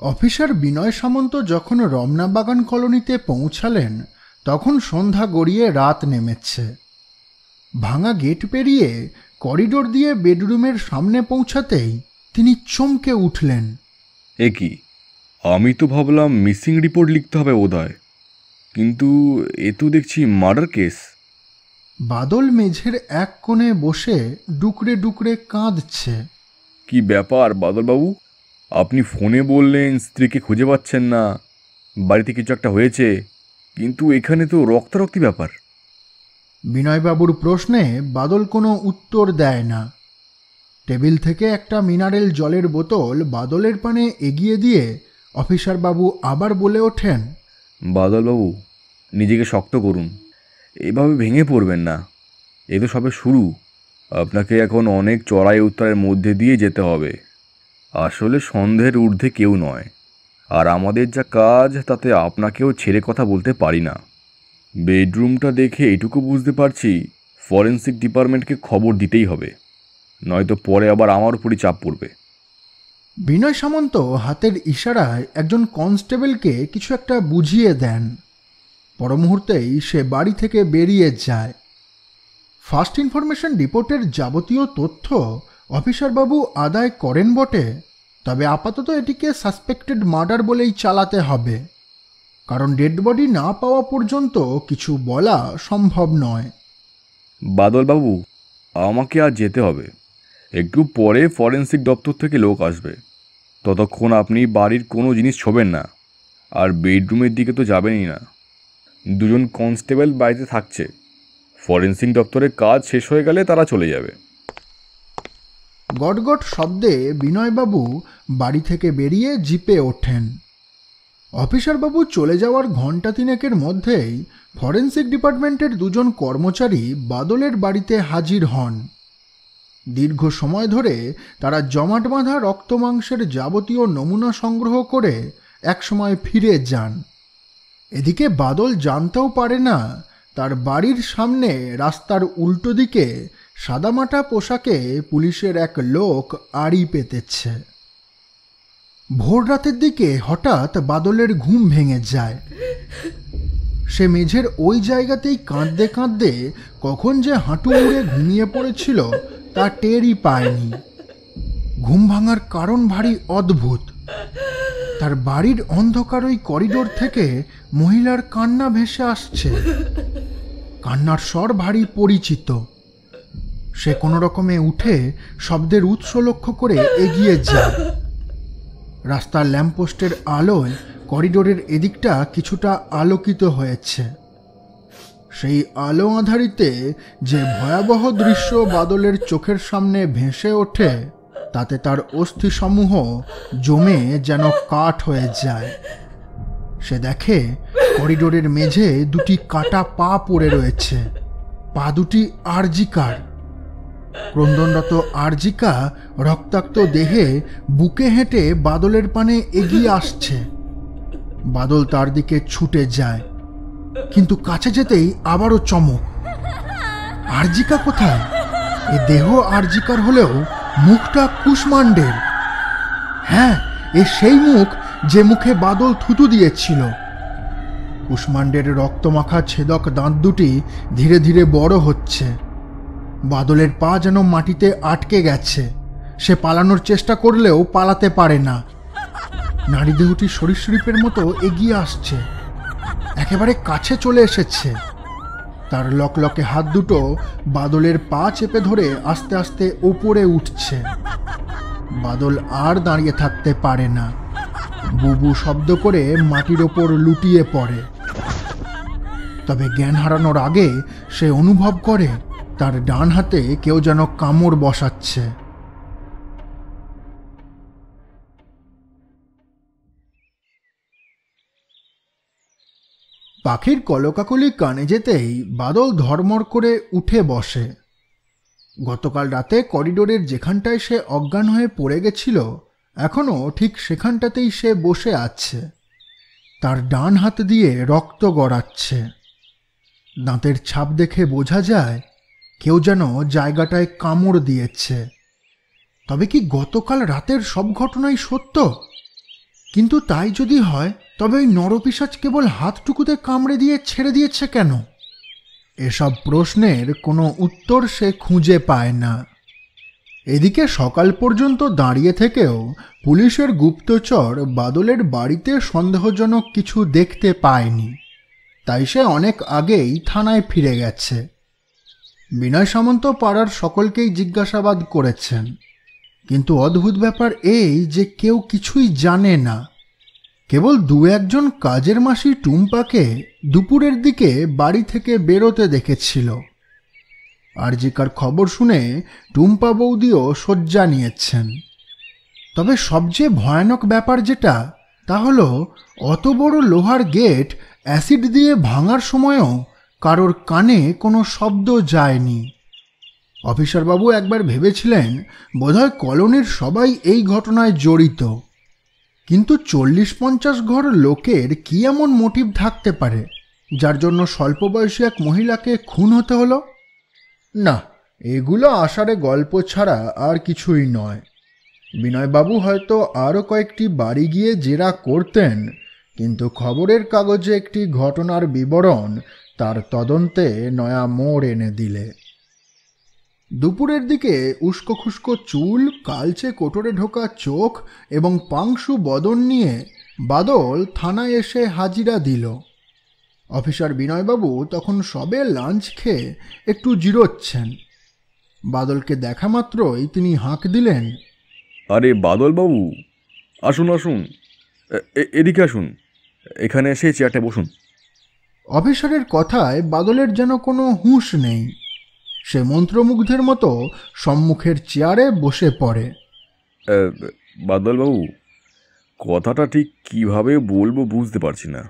অফিসার বিনয় সামন্ত যখন রমনা বাগান কলোনিতে পৌঁছালেন তখন সন্ধ্যা গড়িয়ে রাত নেমেছে। ভাঙা গেট পেরিয়ে করিডোর দিয়ে বেডরুমের সামনে পৌঁছাতেই তিনি চমকে উঠলেন। এ কি, আমি তো ভাবলাম মিসিং রিপোর্ট লিখতে হবে বোধহয়, কিন্তু এ তো দেখছি মার্ডার কেস। বাদল মেঝের এক কোণে বসে ডুকরে ডুকরে কাঁদছে। কি ব্যাপার বাদলবাবু, আপনি ফোনে বললেন স্ত্রীকে খুঁজে পাচ্ছেন না, বাড়িতে কিছু একটা হয়েছে, কিন্তু এখানে তো রক্তারক্তি ব্যাপার। বিনয়বাবুর প্রশ্নে বাদল কোনো উত্তর দেয় না। টেবিল থেকে একটা মিনারেল জলের বোতল বাদলের পানে এগিয়ে দিয়ে অফিসারবাবু আবার বলে ওঠেন, বাদলবাবু, নিজেকে শক্ত করুন, এভাবে ভেঙে পড়বেন না। এ তো সবে শুরু, আপনাকে এখন অনেক চড়াই উত্তরের মধ্যে দিয়ে যেতে হবে। আসলে সন্দেহের ঊর্ধ্বে কেউ নয়, আর আমাদের যা কাজ তাতে আপনাকেও ছেড়ে কথা বলতে পারি না। বেডরুমটা দেখে এটুকু বুঝতে পারছি ফরেন্সিক ডিপার্টমেন্টকে খবর দিতেই হবে, নয়তো পরে আবার আমার উপরই চাপ পড়বে। বিনয় সামন্ত হাতের ইশারায় একজন কনস্টেবলকে কিছু একটা বুঝিয়ে দেন। পরমুহূর্তেই সে বাড়ি থেকে বেরিয়ে যায়। ফার্স্ট ইনফরমেশন রিপোর্টের যাবতীয় তথ্য অফিসারবাবু আদায় করেন বটে, তবে আপাতত এটিকে সাসপেক্টেড মার্ডার বলেই চালাতে হবে, কারণ ডেড বডি না পাওয়া পর্যন্ত কিছু বলা সম্ভব নয়। বাদলবাবু, আমাকে আর যেতে হবে, একটু পরে ফরেন্সিক দপ্তর থেকে লোক আসবে। ততক্ষণ আপনি বাড়ির কোনো জিনিস ছোবেন না, আর বেডরুমের দিকে তো যাবেনই না। দুজন কনস্টেবল বাড়িতে থাকছে, ফরেন্সিক দপ্তরের কাজ শেষ হয়ে গেলে তারা চলে যাবে। গটগট শব্দে বিনয়বাবু বাড়ি থেকে বেরিয়ে জিপে ওঠেন। অফিসারবাবু চলে যাওয়ার ঘণ্টা তিনেকের মধ্যেই ফরেন্সিক ডিপার্টমেন্টের দুজন কর্মচারী বাদলের বাড়িতে হাজির হন। দীর্ঘ সময় ধরে তারা জমাট বাঁধা রক্তমাংসের যাবতীয় নমুনা সংগ্রহ করে একসময় ফিরে যান। এদিকে বাদল জানতেও পারে না তার বাড়ির সামনে রাস্তার উল্টো দিকে সাদামাটা পোশাকে পুলিশের এক লোক আড়ি পেতেছে। ভোর রাতের দিকে হঠাৎ বাদলের ঘুম ভেঙে যায়। সে মেঝের ওই জায়গাতেই কাঁদতে কাঁদতে কখন যে হাঁটু মুড়ে ঘুমিয়ে পড়েছিল তা টেরই পায়নি। ঘুম ভাঙার কারণ ভারী অদ্ভুত। তার বাড়ির অন্ধকার ওই করিডোর থেকে মহিলার কান্না ভেসে আসছে। কান্নার স্বর ভারী পরিচিত। সে কোনো রকমে উঠে শব্দের উৎস লক্ষ্য করে এগিয়ে যায়। রাস্তার ল্যাম্পপোস্টের আলোয় করিডোরের এদিকটা কিছুটা আলোকিত হয়েছে। সেই আলো আধারিতে যে ভয়াবহ দৃশ্য বাদলের চোখের সামনে ভেসে ওঠে তাতে তার অস্থিসমূহ জমে যেন কাঠ হয়ে যায়। সে দেখে করিডোরের মেঝে দুটি কাটা পা পড়ে রয়েছে। পা দুটি আরজিকার। ক্রন্দনরত আরজিকা রক্তাক্ত দেহে বুকে হেঁটে বাদলের পানে এগিয়ে আসছে। বাদল তার দিকে ছুটে যায়, কিন্তু কাছে যেতেই আবারও চমক। আরজিকা কোথায়? এ দেহ আরজিকার হলেও মুখটা কুষ্মাণ্ডের। হ্যাঁ, এ সেই মুখ যে মুখে বাদল থুতু দিয়েছিল। কুষ্মাণ্ডের রক্তমাখা ছেদক দাঁত দুটি ধীরে ধীরে বড় হচ্ছে। বাদলের পা যেন মাটিতে আটকে গেছে। সে পালানোর চেষ্টা করলেও পালাতে পারে না। নারী দেহটি সরীসৃপের মতো এগিয়ে আসছে, একেবারে কাছে চলে এসেছে। তার লকলকে হাত দুটো বাদলের পা চেপে ধরে আস্তে আস্তে ওপরে উঠছে। বাদল আর দাঁড়িয়ে থাকতে পারে না। বুবু শব্দ করে মাটির ওপর লুটিয়ে পড়ে। তবে জ্ঞান হারানোর আগে সে অনুভব করে তার ডান হাতে কেউ যেন কামড় বসাচ্ছে। পাখির কলকাকলি কানে যেতেই বাদল ধর্মর করে উঠে বসে। গতকাল রাতে করিডোরের যেখানটায় সে অজ্ঞান হয়ে পড়ে গেছিল এখনও ঠিক সেখানটাতেই সে বসে আছে। তার ডান হাত দিয়ে রক্ত গড়াচ্ছে। দাঁতের ছাপ দেখে বোঝা যায় কেউ যেন জায়গাটায় কামড় দিয়েছে। তবে কি গতকাল রাতের সব ঘটনাই সত্য? কিন্তু তাই যদি হয় তবে ওই নরপিশাচ কেবল হাতটুকুতে কামড়ে দিয়ে ছেড়ে দিয়েছে কেন? এসব প্রশ্নের কোনো উত্তর সে খুঁজে পায় না। এদিকে সকাল পর্যন্ত দাঁড়িয়ে থেকেও পুলিশের গুপ্তচর বাদলের বাড়িতে সন্দেহজনক কিছু দেখতে পায়নি, তাই সে অনেক আগেই থানায় ফিরে গেছে। বিনয় সামন্ত পাড়ার সকলকেই জিজ্ঞাসাবাদ করেছেন, কিন্তু অদ্ভুত ব্যাপার এই যে কেউ কিছুই জানে না। কেবল দু একজন কাজের মাসি টুম্পাকে দুপুরের দিকে বাড়ি থেকে বেরোতে দেখেছিল। আরজিকার খবর শুনে টুম্পা বৌদিও শয্যা নিয়েছেন। তবে সবচেয়ে ভয়ানক ব্যাপার যেটা, তা হলো অত বড় লোহার গেট অ্যাসিড দিয়ে ভাঙার সময়ও কারোর কানে কোনো শব্দ যায়নি। অফিসারবাবু একবার ভেবেছিলেন বোধহয় কলোনির সবাই এই ঘটনায় জড়িত, কিন্তু 40-50 ঘর লোকের কি এমন মোটিভ থাকতে পারে যার জন্য স্বল্প বয়সী এক মহিলাকে খুন হতে হলো? না, এগুলো আষাঢ়ে গল্প ছাড়া আর কিছুই নয়। বিনয়বাবু হয়তো আরও কয়েকটি বাড়ি গিয়ে জেরা করতেন, কিন্তু খবরের কাগজে একটি ঘটনার বিবরণ তার তদন্তে নয়া মোড় এনে দিলে। দুপুরের দিকে উস্কো খুস্কো চুল, কালচে কোটরে ঢোকা চোখ এবং পাংশু বদন নিয়ে বাদল থানায় এসে হাজিরা দিল। অফিসার বিনয়বাবু তখন সবে লাঞ্চ খেয়ে একটু জিরোচ্ছেন। বাদলকে দেখা মাত্রই তিনি হাঁক দিলেন, আরে বাদলবাবু, আসুন আসুন, এদিকে আসুন, এখানে এসে চেয়ারটা বসুন। অফিসারের কথায় বাদলের যেন কোনো হুঁশ নেই। সে মন্ত্রমুগ্ধের মতো সম্মুখের চেয়ারে বসে পড়ে। বাদলবাবু, কথাটা ঠিক কিভাবে বলবো বুঝতে পারছি না,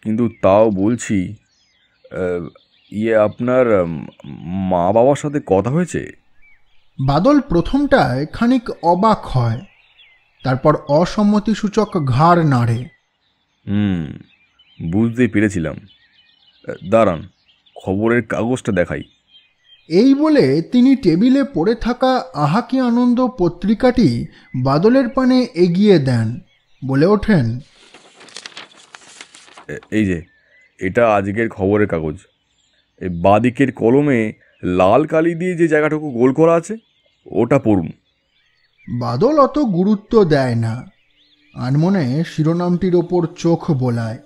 কিন্তু তাও বলছি, আপনার মা বাবার সাথে কথা হয়েছে? বাদল প্রথমটায় খানিক অবাক হয়, তারপর অসম্মতিসূচক ঘাড় নাড়ে। বুঝতে পেরেছিলাম, দাঁড়ান খবরের কাগজটা দেখাই। এই বলে তিনি টেবিলে পড়ে থাকা আহা কি আনন্দ পত্রিকাটি বাদলের পানে এগিয়ে দেন, বলে ওঠেন, এই যে এটা আজকের খবরের কাগজ। এই বাদিকের কলমে লাল কালি দিয়ে যে জায়গাটুকু গোল করা আছে ওটা পড়ুন। বাদল অত গুরুত্ব দেয় না, আনমনে শিরোনামটির ওপর চোখ বোলায়।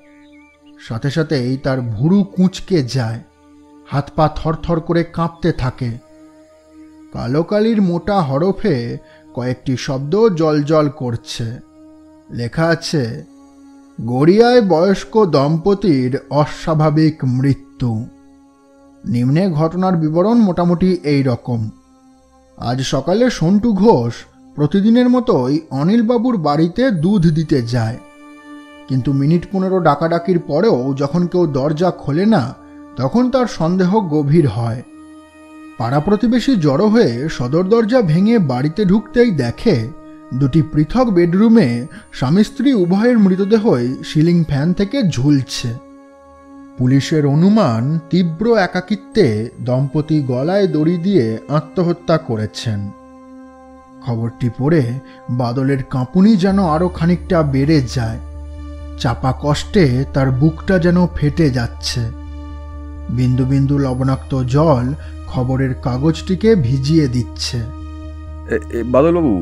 সাথে সাথেই তার ভুরু কুঁচকে যায়, হাত পা থরথর করে কাঁপতে থাকে। কালো কালির মোটা হরফে কয়েকটি শব্দ জলজল করছে। লেখা আছে, গড়িয়ায় বয়স্ক দম্পতির অস্বাভাবিক মৃত্যু। নিম্নে ঘটনার বিবরণ মোটামুটি এই রকম। আজ সকালে সন্টু ঘোষ প্রতিদিনের মতোই অনিলবাবুর বাড়িতে দুধ দিতে যায়, কিন্তু মিনিট 15 ডাকাডাকির পরেও যখন কেউ দরজা খোলে না, তখন তার সন্দেহ গভীর হয়। পাড়া প্রতিবেশী জড়ো হয়ে সদর দরজা ভেঙে বাড়িতে ঢুকতেই দেখে দুটি পৃথক বেডরুমে স্বামী স্ত্রী উভয়ের মৃতদেহই সিলিং ফ্যান থেকে ঝুলছে। পুলিশের অনুমান তীব্র একাকিত্বে দম্পতি গলায় দড়ি দিয়ে আত্মহত্যা করেছেন। খবরটি পড়ে বাদলের কাঁপুনি যেন আরো খানিকটা বেড়ে যায়। চাপা কষ্টে তার বুকটা যেন ফেটে যাচ্ছে। বিন্দু বিন্দু লবণাক্ত জল খবরের কাগজটিকে ভিজিয়ে দিচ্ছে। বাদলবাবু,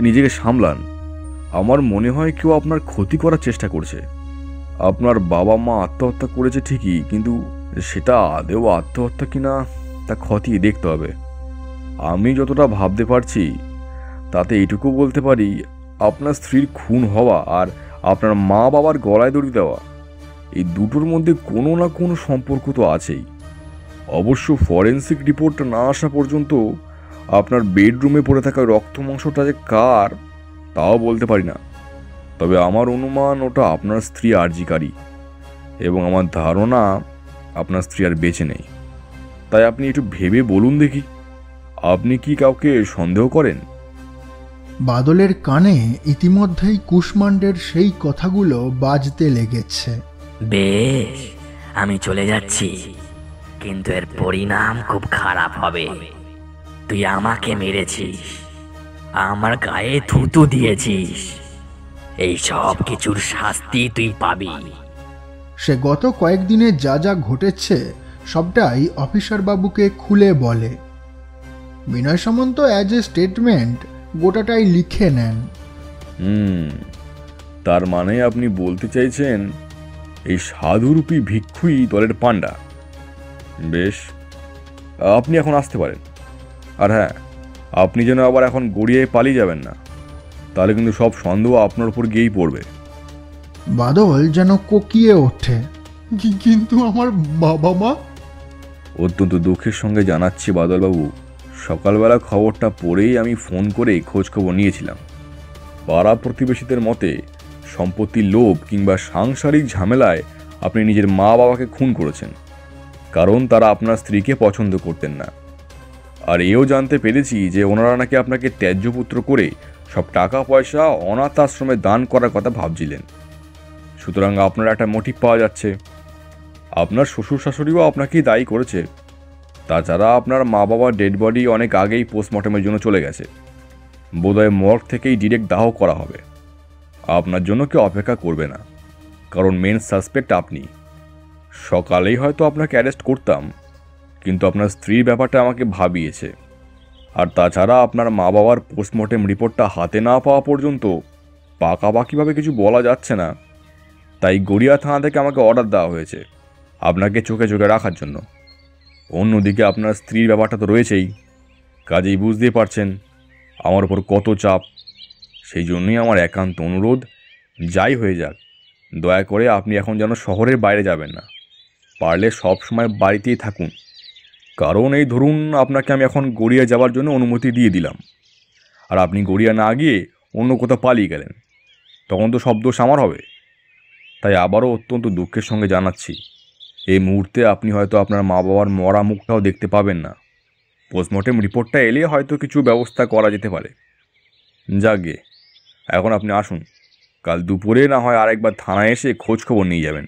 নিজেকে সামলান। আমার মনে হয় কেউ আপনার ক্ষতি করার চেষ্টা করছে। আপনার বাবা মা আত্মহত্যা করেছে ঠিকই, কিন্তু সেটা আদেও আত্মহত্যা কিনা তা খতিয়ে দেখতে হবে। আমি যতটা ভাবতে পারছি তাতে এইটুকু বলতে পারি, আপনার স্ত্রীর খুন হওয়া আর আপনার মা বাবার গলায় দড়ি দেওয়া, এই দুটোর মধ্যে কোনো না কোনো সম্পর্ক তো আছেই। অবশ্য ফরেন্সিক রিপোর্ট না আসা পর্যন্ত আপনার বেডরুমে পড়ে থাকা রক্ত মাংসটা যে কার তাও বলতে পারি না। তবে আমার অনুমান ওটা আপনার স্ত্রী আরজিকারী, এবং আমার ধারণা আপনার স্ত্রী আর বেঁচে নেই। তাই আপনি একটু ভেবে বলুন দেখি, আপনি কি কাউকে সন্দেহ করেন? বাদলের কানে ইতিমধ্যেই কুষ্মান্ডের সেই কথাগুলো বাজতে লেগেছে। বেশ, আমি চলে যাচ্ছি, কিন্তু এর পরিণাম খুব খারাপ হবে। তুই আমাকে মেরেছিস, আমার গায়ে থুতু দিয়েছিস, এই সব কিছুর শাস্তি তুই পাবি। সে গত কয়েকদিনে যা যা ঘটেছে সবটাই অফিসার বাবুকে খুলে বলে। বিনয় সামন্ত অ্যাজ এ স্টেটমেন্ট গোটাটাই লিখে নেন। তার মানে আপনি বলতে চাইছেন এই সাধুরূপী ভিক্ষুই দলের পান্ডা? বেশ, আপনি এখন আসতে পারেন। আর হ্যাঁ, আপনি যেন আবার এখন গড়িয়ে পালিয়ে যাবেন না, তাহলে কিন্তু সব সন্দেহ আপনার উপর গিয়েই পড়বে। বাদল যেন কোকিয়ে ওঠে। কিন্তু আমার বাবা মা? অত্যন্ত দুঃখের সঙ্গে জানাচ্ছি বাদলবাবু, সকালবেলা খবরটা পড়েই আমি ফোন করে খোঁজ খবর নিয়েছিলাম। পাড়া প্রতিবেশীদের মতে সম্পত্তির লোভ কিংবা সাংসারিক ঝামেলায় আপনি নিজের মা বাবাকে খুন করেছেন, কারণ তারা আপনার স্ত্রীকে পছন্দ করতেন না। আর এও জানতে পেরেছি যে ওনারা নাকি আপনাকে ত্যায্যপুত্র করে সব টাকা পয়সা অনাথ আশ্রমে দান করার কথা ভাবছিলেন। সুতরাং আপনার একটা মোটিভ পাওয়া যাচ্ছে। আপনার শ্বশুর শাশুড়িও আপনাকেই দায়ী করেছে। তাছাড়া আপনার মা বাবার ডেড বডি অনেক আগেই পোস্টমর্টমের জন্য চলে গেছে। বোধহয় মর্গ থেকেই ডিরেক্ট দাহ করা হবে। আপনার জন্য কেউ অপেক্ষা করবে না, কারণ মেন সাসপেক্ট আপনি। সকালেই হয়তো আপনাকে অ্যারেস্ট করতাম, কিন্তু আপনার স্ত্রীর ব্যাপারটা আমাকে ভাবিয়েছে। আর তাছাড়া আপনার মা বাবার পোস্টমর্টেম রিপোর্টটা হাতে না পাওয়া পর্যন্ত পাকাপাকিভাবে কিছু বলা যাচ্ছে না। তাই গড়িয়া থানা থেকে আমাকে অর্ডার দেওয়া হয়েছে আপনাকে চোখে চোখে রাখার জন্য। অন্যদিকে আপনার স্ত্রীর ব্যাপারটা তো রয়েছেই, কাজেই বুঝতেই পারছেন আমার ওপর কত চাপ। সেই জন্যই আমার একান্ত অনুরোধ, যাই হয়ে যাক, দয়া করে আপনি এখন যেন শহরের বাইরে যাবেন না। পারলে সব সময় বাড়িতেই থাকুন, কারণ এই ধরুন আপনাকে আমি এখন গড়িয়া যাওয়ার জন্য অনুমতি দিয়ে দিলাম, আর আপনি গড়িয়া না গিয়ে অন্য কোথাও পালিয়ে গেলেন, তখন তো সব দোষ আমার হবে। তাই আবারও অত্যন্ত দুঃখের সঙ্গে জানাচ্ছি, এই মুহূর্তে আপনি হয়তো আপনার মা বাবার মরা মুখটাও দেখতে পাবেন না। পোস্টমর্টেম রিপোর্টটা এলে হয়তো কিছু ব্যবস্থা করা যেতে পারে। যাগে, এখন আপনি আসুন, কাল দুপুরে না হয় আরেকবার থানায় এসে খোঁজ খবর নিয়ে যাবেন।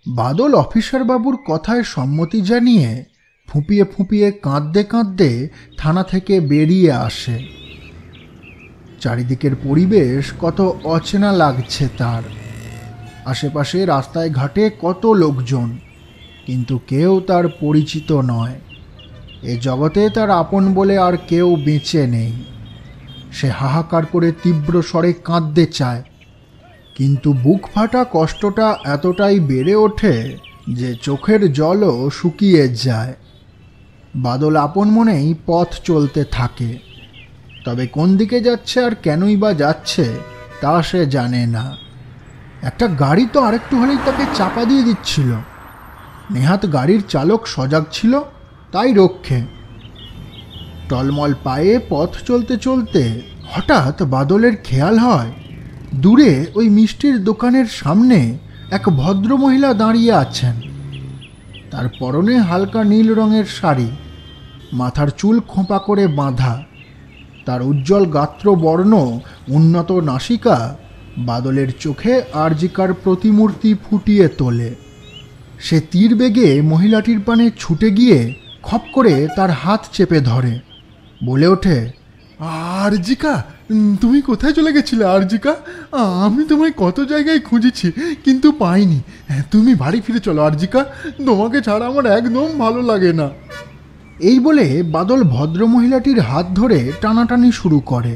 বাদল অফিসার বাবুর কথায় সম্মতি জানিয়ে ফুঁপিয়ে ফুঁপিয়ে কাঁদতে কাঁদতে থানা থেকে বেরিয়ে আসে। চারিদিকের পরিবেশ কত অচেনা লাগছে তার। আশেপাশে রাস্তায় ঘাটে কত লোকজন, কিন্তু কেউ তার পরিচিত নয়। এ জগতে তার আপন বলে আর কেউ বেঁচে নেই। সে হাহাকার করে তীব্র স্বরে কাঁদতে চায়, কিন্তু বুক ফাটা কষ্টটা এতটাই বেড়ে ওঠে যে চোখের জলও শুকিয়ে যায়। বাদল আপন মনেই পথ চলতে থাকে, তবে কোন দিকে যাচ্ছে আর কেনই বা যাচ্ছে তা সে জানে না। একটা গাড়ি তো আরেকটু হলেই তাকে চাপা দিয়ে দিচ্ছিল। নেহাত গাড়ির চালক সজাগ ছিল, তাই রক্ষে। টলমল পায়ে পথ চলতে চলতে হঠাৎ বাদলের খেয়াল হয় দূরে ওই মিষ্টির দোকানের সামনে এক ভদ্রমহিলা দাঁড়িয়ে আছেন। তার পরনে হালকা নীল রঙের শাড়ি, মাথার চুল খোঁপা করে বাঁধা। তার উজ্জ্বল গাত্রবর্ণ, উন্নত নাসিকা বাদলের চোখে আরজিকার প্রতিমূর্তি ফুটিয়ে তোলে। সে তীর বেগে মহিলাটির পানে ছুটে গিয়ে খপ করে তার হাত চেপে ধরে, বলে ওঠে, আরজিকা, তুমি কোথায় চলে গেছিলে আরজিকা? আমি তোমায় কত জায়গায় খুঁজেছি কিন্তু পাইনি। তুমি বাড়ি ফিরে চলো আরজিকা, তোমাকে ছাড়া আমার একদম ভালো লাগে না। এই বলে বাদল ভদ্রমহিলাটির হাত ধরে টানাটানি শুরু করে।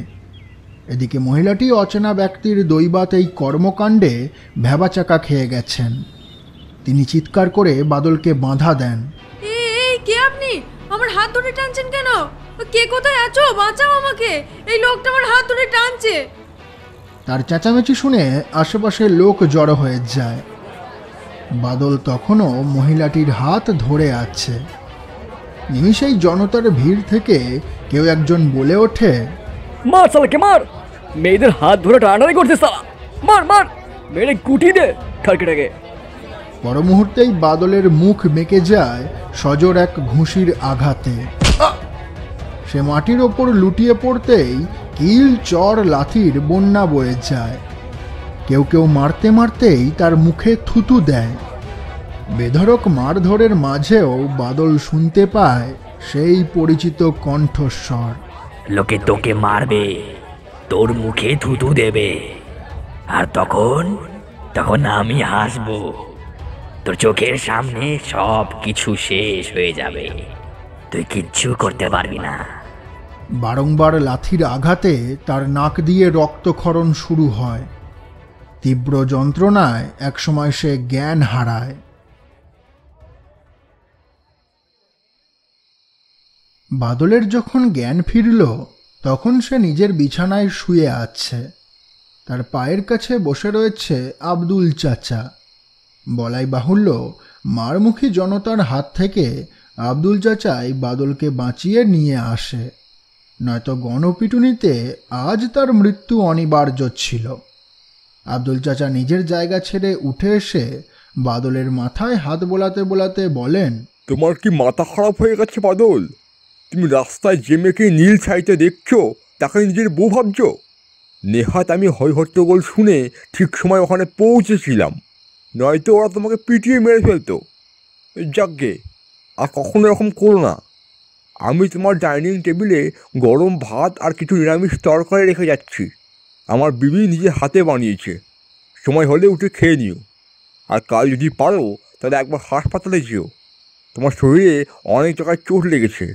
এদিকে মহিলাটি অচেনা ব্যক্তির দৈবাত এই কর্মকাণ্ডে ভ্যাবাচাকা খেয়ে গেছেন। তিনি চিৎকার করে বাদলকে বাধা দেন। এই কে আপনি? আমার হাত ধরে টানছেন কেন? কে কোথায় আছো? বাঁচাও আমাকে, এই লোকটা আমার হাত ধরে টানছে। তার চেঁচামেচি শুনে আশেপাশের লোক জড়ো হয়ে যায়। বাদল তখনও মহিলাটির হাত ধরে আছে। নিমিষেই জনতার ভিড় থেকে কেউ একজন বলে ওঠে, মার সালাকে মার, মেয়েদের হাত ধরে টানাটানি করছে সালা, মার মার, মেরে কুটি দে খালকেটাকে। পর মুহূর্তেই বাদলের মুখ বেঁকে যায় সজোর এক ঘুষির আঘাতে। সে মাটির ওপর লুটিয়ে পড়তেই কিল চর লাথির বন্যা বয়ে যায়। কেউ কেউ মারতে মারতেই তার মুখে থুতু দেয়। বেধড়ক মারধরের মাঝেও বাদল শুনতে পায় সেই পরিচিত কণ্ঠস্বর, লোকে তোকে মারবে, তোর মুখে থুতু দেবে। আর তখন তখন আমি হাসবো। তোর চোখের সামনে সব কিছু শেষ হয়ে যাবে, তুই কিচ্ছু করতে পারবি না। বারংবার লাথির আঘাতে তার নাক দিয়ে রক্তক্ষরণ শুরু হয়। তীব্র যন্ত্রণায় একসময় সে জ্ঞান হারায়। বাদলের যখন জ্ঞান ফিরল তখন সে নিজের বিছানায় শুয়ে আছে। তার পায়ের কাছে বসে রয়েছে আব্দুল চাচা। বলাই বাহুল্য, মারমুখী জনতার হাত থেকে আব্দুল চাচাই বাদলকে বাঁচিয়ে নিয়ে আসে, নয়তো গণপিটুনিতে আজ তার মৃত্যু অনিবার্য ছিল। আব্দুল চাচা নিজের জায়গা ছেড়ে উঠে এসে বাদলের মাথায় হাত বোলাতে বোলাতে বলেন, তোমার কি মাথা খারাপ হয়ে গেছে বাদল? তুমি রাস্তায় যে মেয়েকে নীল ছাইতে দেখছো তাকে নিজের বউ ভাবছো? নেহাত আমি হই হট্টগোল শুনে ঠিক সময় ওখানে পৌঁছেছিলাম, নয়তো ওরা তোমাকে পিটিয়ে মেরে ফেলতো। যাকগে, আর কখনো এরকম করো না। আমি তোমার ডাইনিং টেবিলে গরম ভাত আর কিছু নিরামিষ তরকারি রেখে যাচ্ছি। আমার বিবি নিজে হাতে বানিয়েছে, সময় হলে উঠে খেয়ে নিও। আর কাল যদি পারো তাহলে একবার হাসপাতালে যেও, তোমার শরীরে অনেক জায়গায় চোট লেগেছে।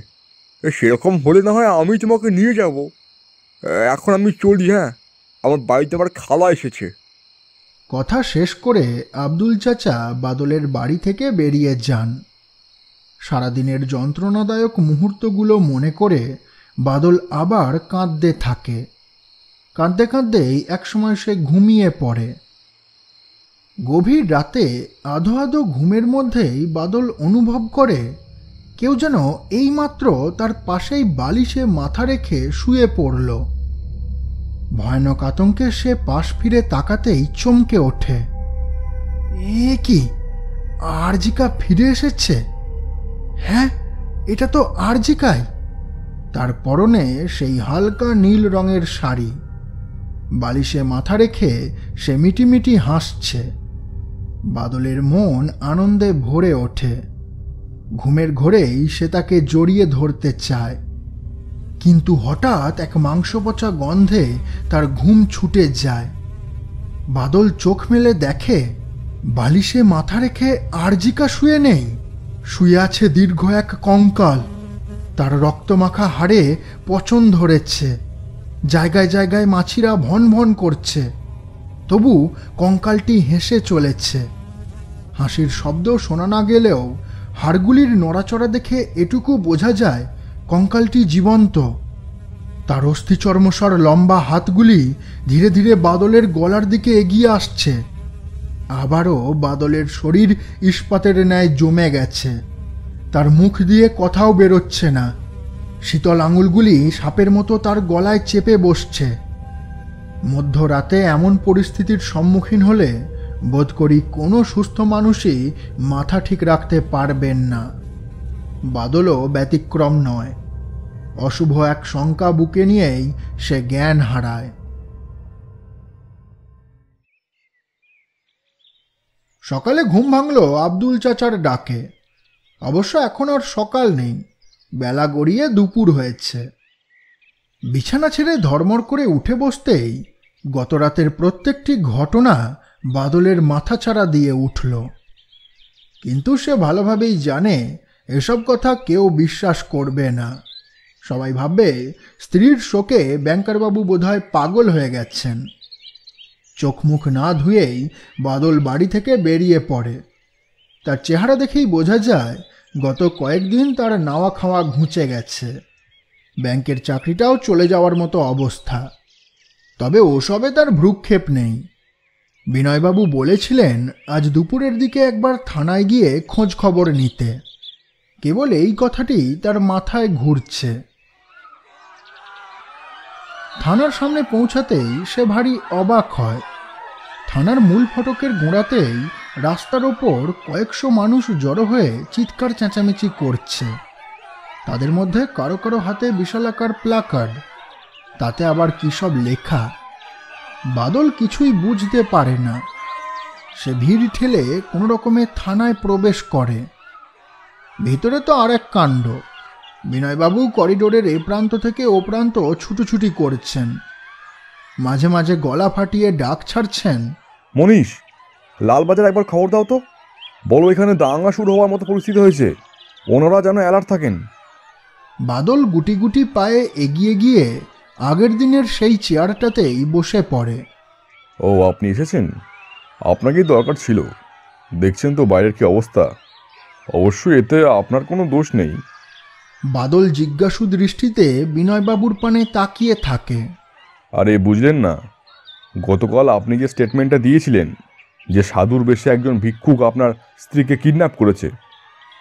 সেরকম হলে না হয় আমি তোমাকে নিয়ে যাব। এখন আমি চলি, হ্যাঁ, আমার বাড়িতে আবার খালা এসেছে। কথা শেষ করে আব্দুল চাচা বাদলের বাড়ি থেকে বেরিয়ে যান। সারাদিনের যন্ত্রণাদায়ক মুহূর্তগুলো মনে করে বাদল আবার কাঁদতে থাকে। কাঁদতে কাঁদতেই একসময় সে ঘুমিয়ে পড়ে। গভীর রাতে আধো আধো ঘুমের মধ্যেই বাদল অনুভব করে কেউ যেন এইমাত্র তার পাশেই বালিশে মাথা রেখে শুয়ে পড়ল। ভয়ানক আতঙ্কে সে পাশ ফিরে তাকাতেই চমকে ওঠে। এ কি, আরজিকা ফিরে এসেছে? হ্যাঁ, এটা তো আরজিকাই। তার পরনে সেই হালকা নীল রঙের শাড়ি। বালিশে মাথা রেখে সে মিটিমিটি হাসছে। বাদলের মন আনন্দে ভরে ওঠে। ঘুমের ঘোরেই সে তাকে জড়িয়ে ধরতে চায়, কিন্তু হঠাৎ এক মাংসপচা গন্ধে তার ঘুম ছুটে যায়। বাদল চোখ মেলে দেখে বালিশে মাথা রেখে আরজিকা শুয়ে নেই, শুয়ে আছে দীর্ঘ এক কঙ্কাল। তার রক্তমাখা হাড়ে পচন ধরেছে, জায়গায় জায়গায় মাছিরা ভন ভন করছে, তবু কঙ্কালটি হেসে চলেছে। হাসির শব্দ শোনা না গেলেও হাড়গুলির নড়াচড়া দেখে এটুকু বোঝা যায় কঙ্কালটি জীবন্ত। তার অস্থিচর্মসার লম্বা হাতগুলি ধীরে ধীরে বাদলের গলার দিকে এগিয়ে আসছে। আবারও বাদলের শরীর ইস্পাতের ন্যায় জমে গেছে। তার মুখ দিয়ে কথাও বেরোচ্ছে না। শীতল আঙুলগুলি সাপের মতো তার গলায় চেপে বসছে। মধ্যরাতে এমন পরিস্থিতির সম্মুখীন হলে বোধ করি কোনো সুস্থ মানুষই মাথা ঠিক রাখতে পারবেন না। বাদলও ব্যতিক্রম নয়। অশুভ এক শঙ্কা বুকে নিয়েই সে জ্ঞান হারায়। সকালে ঘুম ভাঙল আব্দুল চাচার ডাকে। অবশ্য এখন আর সকাল নেই, বেলা গড়িয়ে দুপুর হয়েছে। বিছানা ছেড়ে ধর্মর করে উঠে বসতেই গতরাতের প্রত্যেকটি ঘটনা বাদলের মাথাছাড়া দিয়ে উঠল। কিন্তু সে ভালোভাবেই জানে এসব কথা কেউ বিশ্বাস করবে না। সবাই ভাববে স্ত্রীর শোকে ব্যাংকারবাবু বোধহয় পাগল হয়ে গেছেন। চোখ মুখ না ধুয়েই বাদল বাড়ি থেকে বেরিয়ে পড়ে। তার চেহারা দেখেই বোঝা যায় গত কয়েকদিন তার নাওয়া খাওয়া ঘুচে গেছে। ব্যাংকের চাকরিটাও চলে যাওয়ার মতো অবস্থা। তবে ওসবে তার ভ্রুক্ষেপ নেই। বিনয়বাবু বলেছিলেন আজ দুপুরের দিকে একবার থানায় গিয়ে খোঁজ খবর নিতে। কেবল এই কথাটি তার মাথায় ঘুরছে। থানার সামনে পৌঁছাতেই সে ভারী অবাক হয়। থানার মূল ফটকের গোড়াতেই রাস্তার ওপর কয়েকশো মানুষ জড়ো হয়ে চিৎকার চেঁচামেচি করছে। তাদের মধ্যে কারো কারো হাতে বিশালাকার প্ল্যাকার্ড, তাতে আবার কী সব লেখা। বাদল কিছুই বুঝতে পারে না। সে ভিড় ঠেলে কোনো রকমে থানায় প্রবেশ করে। ভিতরে তো আর এক কাণ্ড। বিনয়বাবু করিডোরের এ প্রান্ত থেকে ও প্রান্ত ছুটোছুটি করছেন। মাঝে মাঝে গলা ফাটিয়ে ডাক ছাড়ছেন। মনীষ, লালবাজার একবার খবর দাও তো, বলো এখানে দাঙ্গা শুরু হওয়ার মতো পরিস্থিতি হয়েছে, ওনারা যেন অ্যালার্ট থাকেন। বাদল গুটি গুটি পায়ে এগিয়ে গিয়ে আগের দিনের সেই চেয়ারটাতেই বসে পড়ে। ও, আপনি এসেছেন? আপনাকেই দরকার ছিল। দেখছেন তো বাইরের কি অবস্থা। অবশ্যই এতে আপনার কোনো দোষ নেই। বাদল জিজ্ঞাসু দৃষ্টিতে বিনয়বাবুর পানে তাকিয়ে থাকে। আরে বুঝলেন না, গতকাল আপনি যে স্টেটমেন্টটা দিয়েছিলেন যে সাধুর বেশে একজন ভিক্ষুক আপনার স্ত্রীকে কিডন্যাপ করেছে,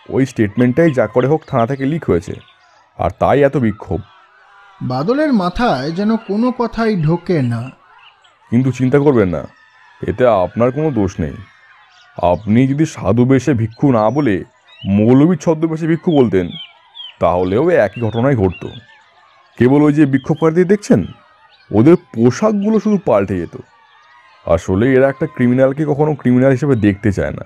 ওই স্টেটমেন্টটাই যা করে হোক থানা থেকে লিক হয়েছে, আর তাই এত বিক্ষোভ। বাদলের মাথায় যেন কোনো কথাই ঢোকে না। কিন্তু চিন্তা করবেন না, এতে আপনার কোনো দোষ নেই। আপনি যদি সাধু বেশে ভিক্ষু না বলে মৌলবীর ছদ্মবেশে ভিক্ষু বলতেন, তাহলেও একই ঘটনাই ঘটত। কেবল ওই যে বিক্ষোভকারীদের দেখছেন, ওদের পোশাকগুলো শুধু পাল্টে যেত। আসলে এরা একটা ক্রিমিনালকে কখনো ক্রিমিনাল হিসেবে দেখতে চায় না।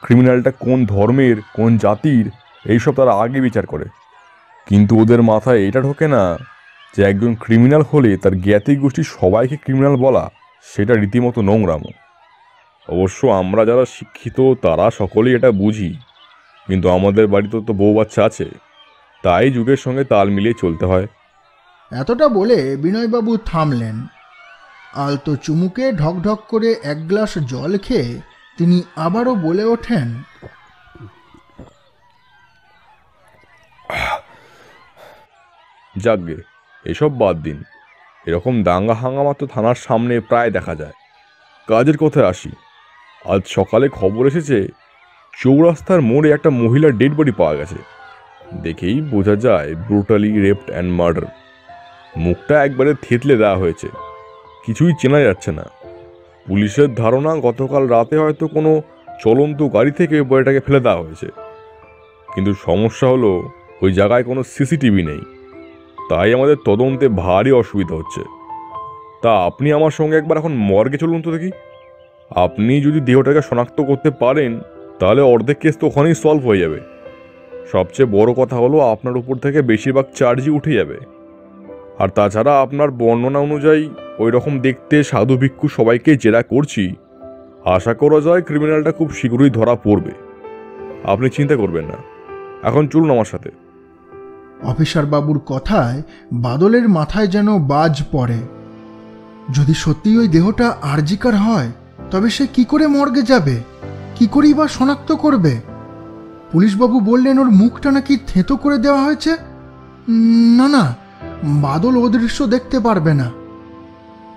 ক্রিমিনালটা কোন ধর্মের, কোন জাতির, এইসব তারা আগে বিচার করে। কিন্তু ওদের মাথায় এটা ঢোকে না যে একজন ক্রিমিনাল হলে তার জ্ঞাতি গোষ্ঠীর সবাইকে ক্রিমিনাল বলা সেটা রীতিমতো নোংরামো। অবশ্য আমরা যারা শিক্ষিত তারা সকলেই এটা বুঝি, কিন্তু আমাদের বাড়িতে তো বউ বাচ্চা আছে, তাই যুগের সঙ্গে তাল মিলিয়ে চলতে হয়। এতটা বলে বিনয়বাবু থামলেন। আলতো চুমুকে ঢকঢক করে এক গ্লাস জল খেয়ে তিনি আবারও বলে ওঠেন, যাকগে, এসব বাদ দিন। এরকম দাঙ্গা হাঙ্গামা তো থানার সামনে প্রায় দেখা যায়। কাজের কথায় আসি। আজ সকালে খবর এসেছে চৌরাস্তার মোড়ে একটা মহিলার ডেড বডি পাওয়া গেছে। দেখেই বোঝা যায় ব্রুটালি রেপড অ্যান্ড মার্ডার। মুখটা একবারে থেতলে দেওয়া হয়েছে, কিছুই চেনা যাচ্ছে না। পুলিশের ধারণা গতকাল রাতে হয়তো কোনো চলন্ত গাড়ি থেকে বডিটাকে ফেলে দেওয়া হয়েছে। কিন্তু সমস্যা হলো ওই জায়গায় কোনো সিসিটিভি নেই, তাই আমাদের তদন্তে ভারী অসুবিধা হচ্ছে। তা আপনি আমার সঙ্গে একবার এখন মর্গে চলুন তো দেখি। আপনি যদি দেহটাকে শনাক্ত করতে পারেন তাহলে অর্ধেক কেস তো ওখানেই সলভ হয়ে যাবে। সবচেয়ে বড় কথা হলো আপনার উপর থেকে বেশিরভাগ চার্জই উঠে যাবে। আর তাছাড়া আপনার বর্ণনা অনুযায়ী ওই রকম দেখতে সাধু ভিক্ষু সবাইকে জেরা করছি, আশা করা যায় ক্রিমিনালটা খুব শীঘ্রই ধরা পড়বে। আপনি চিন্তা করবেন না, এখন চলুন আমার সাথে। অফিসার বাবুর কথায় বাদলের মাথায় যেন বাজ পড়ে। যদি সত্যি ওই দেহটা আরজিকার হয়, তবে সে কি করে মর্গে যাবে, কি করেই বা শনাক্ত করবে? পুলিশবাবু বললেন ওর মুখটা নাকি থেঁতো করে দেওয়া হয়েছে। না না, বাদল ও দৃশ্য দেখতে পারবে না।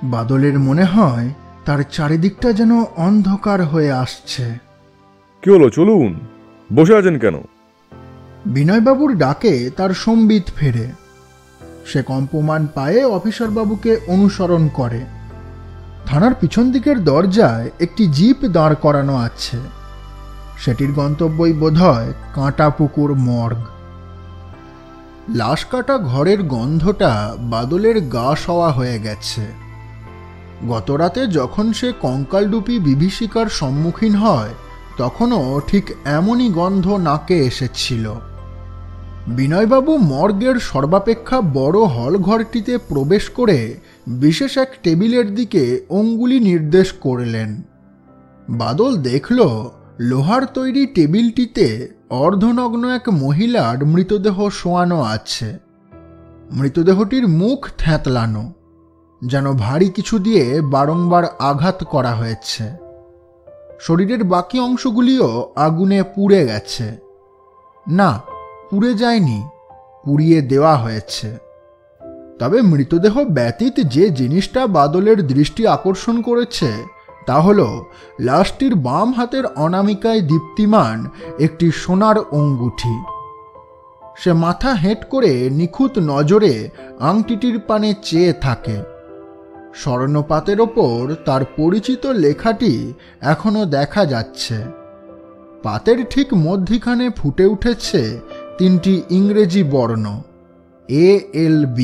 বাদলের মনে হয় তার চারিদিকটা যেন অন্ধকার হয়ে আসছে। কি হলো, চলুন। বসে আছেন কেন? বিনয়বাবুর ডাকে তার সম্বিত ফেরে। সে কম্পমান পায়ে অফিসার বাবুকে অনুসরণ করে। থানার পিছন দিকের দরজায় একটি জিপ দাঁড় করানো আছে। সেটির গন্তব্যই বোধহয় কাঁটাপুকুর মর্গ। লাশ কাটা ঘরের গন্ধটা বাদলের গা সওয়া হয়ে গেছে। গতরাতে যখন সে কঙ্কালডুপি বিভীষিকার সম্মুখীন হয়, তখনও ঠিক এমনই গন্ধ নাকে এসেছিল। বিনয়বাবু মর্গের সর্বাপেক্ষা বড় হল ঘরটিতে প্রবেশ করে বিশেষ এক টেবিলের দিকে অঙ্গুলি নির্দেশ করলেন। বাদল দেখল লোহার তৈরি টেবিলটিতে অর্ধনগ্ন এক মহিলার মৃতদেহ শোয়ানো আছে। মৃতদেহটির মুখ থ্যাতলানো, যেন ভারী কিছু দিয়ে বারংবার আঘাত করা হয়েছে। শরীরের বাকি অংশগুলিও আগুনে পুড়ে গেছে। না, পুড়ে যায়নি, পুড়িয়ে দেওয়া হয়েছে। তবে মৃতদেহ ব্যতীত যে জিনিসটা বাদলের দৃষ্টি আকর্ষণ করেছে তা হল লাশটির বাম হাতের অনামিকায় দীপ্তিমান একটি সোনার অঙ্গুঠি। সে মাথা হেঁট করে নিখুঁত নজরে আংটিটির পানে চেয়ে থাকে। স্বর্ণপাতের ওপর তার পরিচিত লেখাটি এখনো দেখা যাচ্ছে। পাতের ঠিক মধ্যিখানে ফুটে উঠেছে তিনটি ইংরেজি বর্ণ ALB,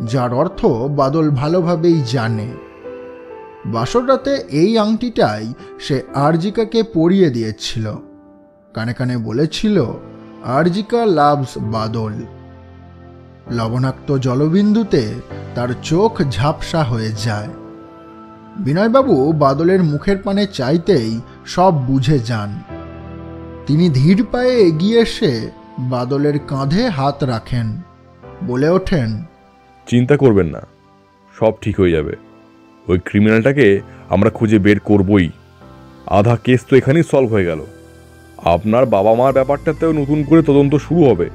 যার অর্থ বাদল ভালোভাবেই জানে। বাসররাতে এই আংটিটাই সে আরজিকাকে পরিয়ে দিয়েছিল। কানে কানে বলেছিল, আরজিকা লাভস বাদল। লবণাক্ত জলবিন্দুতে তার চোখ ঝাপসা হয়ে যায়। বিনয়বাবু বাদলের মুখের পানে চাইতেই সব বুঝে যান। তিনি ধীর পায়ে এগিয়ে এসে বাদলের কাঁধে হাত রাখেন, বলে ওঠেন, চিন্তা করবেন না, সব ঠিক হয়ে যাবে। ওই ক্রিমিনালটাকে আমরা খুঁজে বের করবই। আধা কেস তো এখানেই সলভ হয়ে গেল। আপনার বাবা মার ব্যাপারটাতেও নতুন করে তদন্ত শুরু হবে,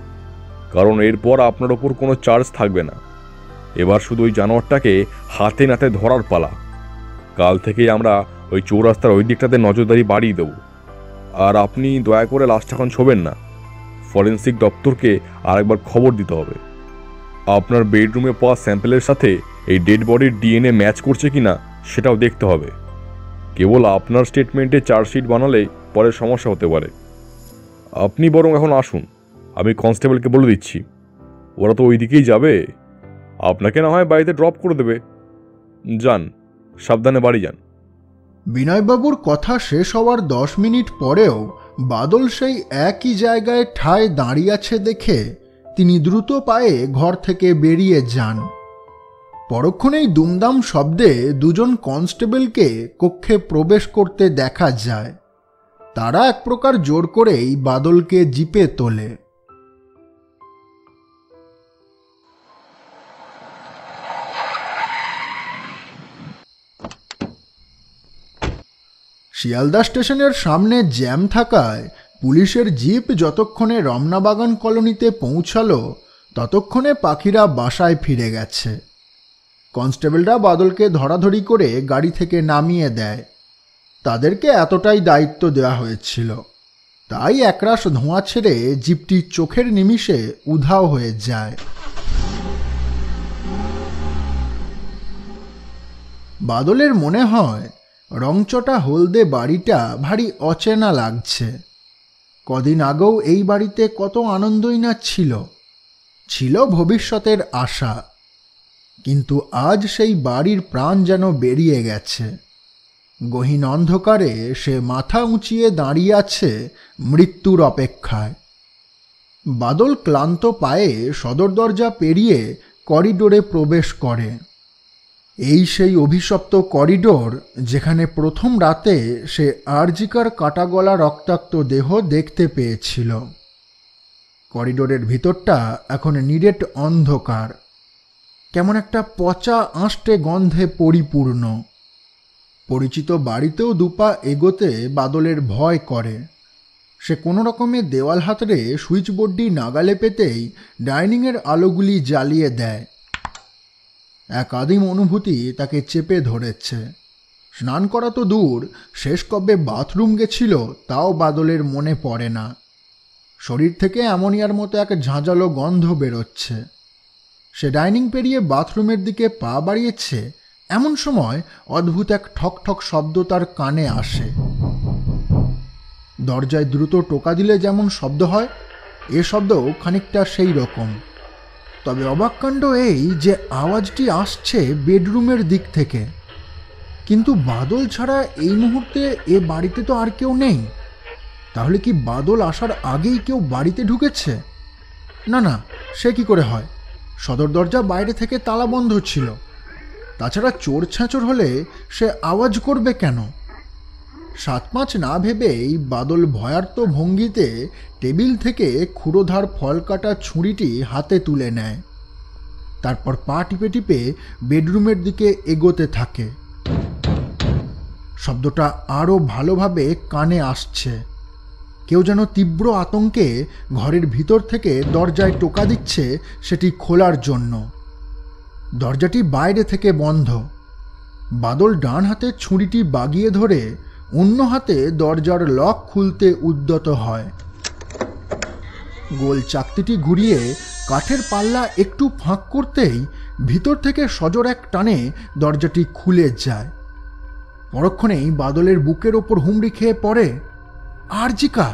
কারণ এরপর আপনার ওপর কোনো চার্জ থাকবে না। এবার শুধু ওই জানোয়ারটাকে হাতে নাতে ধরার পালা। কাল থেকেই আমরা ওই চৌরাস্তার ওই দিকটাতে নজরদারি বাড়িয়ে দেব। আর আপনি দয়া করে লাশটা এখন ছোবেন না, ফরেন্সিক দপ্তরকে আরেকবার খবর দিতে হবে। আপনার বেডরুমে পাওয়া স্যাম্পেলের সাথে এই ডেড বডির ডিএনএ ম্যাচ করছে কিনা সেটাও দেখতে হবে। কেবল আপনার স্টেটমেন্টে চার্জশিট বানালে পরে সমস্যা হতে পারে। আপনি বরং এখন আসুন, আমি কনস্টেবলকে বলে দিচ্ছি, ওরা তো ওই দিকেই যাবে। আপনাকে না হয় বাড়িতে ড্রপ করে দেবে। যান, সাবধানে বাড়ি যান। বিনয়বাবুর কথা শেষ হওয়ার 10 মিনিট পরেও বাদল সেই একই জায়গায় ঠায় দাঁড়িয়ে আছে দেখে তিনি দ্রুত পায়ে ঘর থেকে বেরিয়ে যান। পরক্ষণেই দুমদাম শব্দে দুজন কনস্টেবলকে কক্ষে প্রবেশ করতে দেখা যায়। তারা এক প্রকার জোর করেই বাদলকে জিপে তোলে। শিয়ালদা স্টেশনের সামনে জ্যাম থাকায় পুলিশের জিপ যতক্ষণে রমনাবাগান কলোনিতে পৌঁছালো ততক্ষণে পাখিরা বাসায় ফিরে গেছে। কনস্টেবলরা বাদলকে ধরাধরি করে গাড়ি থেকে নামিয়ে দেয়। তাদেরকে এতটাই দায়িত্ব দেওয়া হয়েছিল, তাই একরাশ ধোঁয়া ছেড়ে জিপটি চোখের নিমিষে উধাও হয়ে যায়। বাদলের মনে হয় রংচটা হলদে বাড়িটা ভারী অচেনা লাগছে। কদিন আগেও এই বাড়িতে কত আনন্দই না ছিল ভবিষ্যতের আশা, কিন্তু আজ সেই বাড়ির প্রাণ যেন বেরিয়ে গেছে। গহীন অন্ধকারে সে মাথা উঁচিয়ে দাঁড়িয়ে আছে মৃত্যুর অপেক্ষায়। বাদল ক্লান্ত পায়ে সদর দরজা পেরিয়ে করিডোরে প্রবেশ করে। এই সেই অভিশপ্ত করিডোর যেখানে প্রথম রাতে সে আরজিকার কাটাগলা রক্তাক্ত দেহ দেখতে পেয়েছিল। করিডোরের ভিতরটা এখন নিরেট অন্ধকার, কেমন একটা পচা আঁশটে গন্ধে পরিপূর্ণ। পরিচিত বাড়িতেও দুপা এগোতে বাদলের ভয় করে। সে কোনো রকমে দেওয়াল হাতড়ে সুইচ বোর্ডটি নাগালে পেতেই ডাইনিংয়ের আলোগুলি জ্বালিয়ে দেয়। এক আদিম অনুভূতি তাকে চেপে ধরেছে। স্নান করা তো দূর, শেষ কবে বাথরুম গেছিল তাও বাদলের মনে পড়ে না। শরীর থেকে অ্যামোনিয়ার মতো এক ঝাঁঝালো গন্ধ বেরোচ্ছে। সে ডাইনিং পেরিয়ে বাথরুমের দিকে পা বাড়িয়েছে, এমন সময় অদ্ভুত এক ঠক ঠক শব্দ তার কানে আসে। দরজায় দ্রুত টোকা দিলে যেমন শব্দ হয়, এ শব্দও খানিকটা সেই রকম। তবে অবাক কাণ্ড এই যে আওয়াজটি আসছে বেডরুমের দিক থেকে, কিন্তু বাদল ছাড়া এই মুহূর্তে এ বাড়িতে তো আর কেউ নেই। তাহলে কি বাদল আসার আগেই কেউ বাড়িতে ঢুকেছে? না, সে কি করে হয়? সদর দরজা বাইরে থেকে তালাবন্ধ ছিল। তাছাড়া চোর ছ্যাঁচর হলে সে আওয়াজ করবে কেন? 7-5 না ভেবেই বাদল ভয়ার্ত ভঙ্গিতে টেবিল থেকে ক্ষুরোধার ফল কাটা ছুরিটি হাতে তুলে নেয়। তারপর পা টিপে টিপে বেডরুমের দিকে এগোতে থাকে। শব্দটা আরও ভালোভাবে কানে আসছে। কেউ যেন তীব্র আতঙ্কে ঘরের ভিতর থেকে দরজায় টোকা দিচ্ছে সেটি খোলার জন্য। দরজাটি বাইরে থেকে বন্ধ। বাদল ডান হাতে ছুরিটি বাগিয়ে ধরে অন্য হাতে দরজার লক খুলতে উদ্যত হয়। গোল চাকতিটি ঘুরিয়ে কাঠের পাল্লা একটু ফাঁক করতেই ভিতর থেকে সজোর এক টানে দরজাটি খুলে যায়। পরক্ষণেই বাদলের বুকের ওপর হুমড়ি খেয়ে পড়ে। আরজিকা!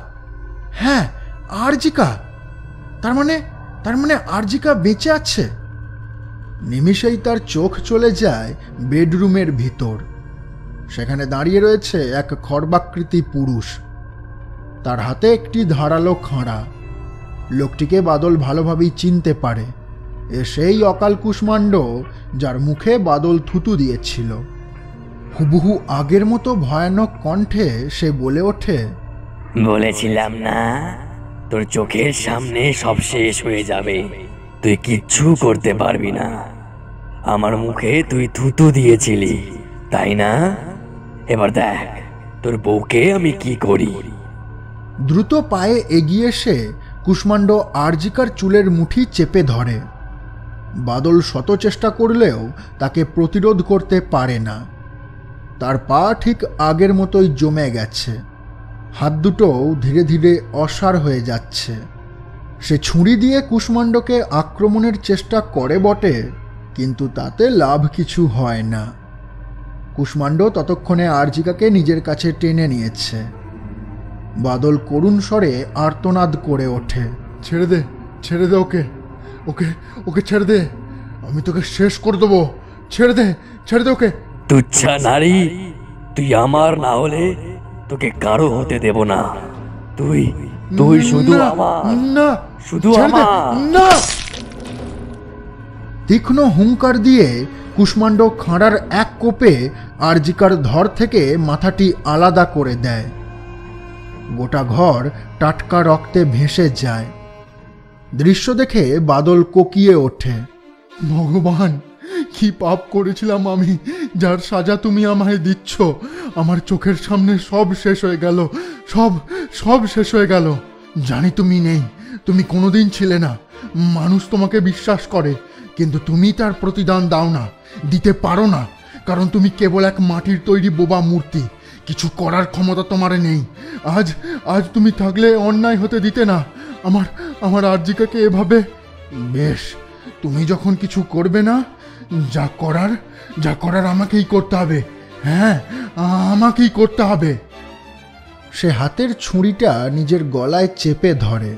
হ্যাঁ, আরজিকা! তার মানে আরজিকা বেঁচে আছে। নিমিষেই তার চোখ চলে যায় বেডরুমের ভিতর। সেখানে দাঁড়িয়ে রয়েছে এক খর্বাকৃতি পুরুষ। তার হাতে একটি ধারালো খাঁড়া। লোকটিকে বাদল ভালোভাবেই চিনতে পারে। এ সেই অকাল কুষ্মাণ্ড যার মুখে বাদল থুতু দিয়েছিল। হুবহু আগের মতো ভয়ানক কণ্ঠে সে বলে ওঠে, বলেছিলাম না তোর চোখের সামনে সব শেষ হয়ে যাবে, তুই কিচ্ছু করতে পারবি না। আমার মুখে তুই থুতু দিয়েছিলি তাই না? এবার দেখ তোর বউকে আমি কি করি। দ্রুত পায়ে এগিয়ে এসে কুষ্মাণ্ড আরজিকার চুলের মুঠি চেপে ধরে। বাদল শত চেষ্টা করলেও তাকে প্রতিরোধ করতে পারে না। তার পা ঠিক আগের মতোই জমে গেছে, হাত দুটোও ধীরে ধীরে অসাড় হয়ে যাচ্ছে। সে ছুরি দিয়ে কুষ্মাণ্ডকে আক্রমণের চেষ্টা করে বটে, কিন্তু তাতে লাভ কিছু হয় না। কুষ্মাণ্ড ততক্ষণে আরজিকাকে নিজের কাছে টেনে নিয়েছে। বাদল করুণ স্বরে আর্তনাদ করে ওঠে, ছেড়ে দে, ছেড়ে দে ওকে, ওকে ওকে ছেড়ে দে, আমি তোকে শেষ করে দেবো, ছেড়ে দে, ছেড়ে দে ওকে। তুচ্ছা নারী, তুই আমার না হলে তোকে কারো হতে দেব না। তুই তুই শুধু আমার, না, শুধু ছেড়ে দে, আমার। না। তীক্ষ্ণ হুঙ্কার দিয়ে কুষ্মাণ্ড খাঁড়ার এক কোপে আরজিকার ধর থেকে মাথাটি আলাদা করে দেয়। গোটা ঘর টাটকা রক্তে ভেসে যায়। দৃশ্য দেখে বাদল কোকিয়ে ওঠে, ভগবান, কি পাপ করেছিলাম আমি, যার সাজা তুমি আমায় দিচ্ছ। আমার চোখের সামনে সব শেষ হয়ে গেল, সব সব শেষ হয়ে গেল। জানি তুমি নেই, তুমি কোনোদিন ছিলে না, মানুষ তোমাকে বিশ্বাস করে, কিন্তু তুমি তার প্রতিদান দাও না, দিতে পারো না, কারণ তুমি কেবল এক মাটির তৈরি বোবা মূর্তি। কিছু করার ক্ষমতা তোমার নেই। আজ আজ তুমি থাকলে অন্যায় হতে দিতে না আমার আমার আরজিকাকে এভাবে। বেশ, তুমি যখন কিছু করবে না, যা করার আমাকেই করতে হবে। হ্যাঁ, আমাকেই করতে হবে। সে হাতের ছুরিটা নিজের গলায় চেপে ধরে,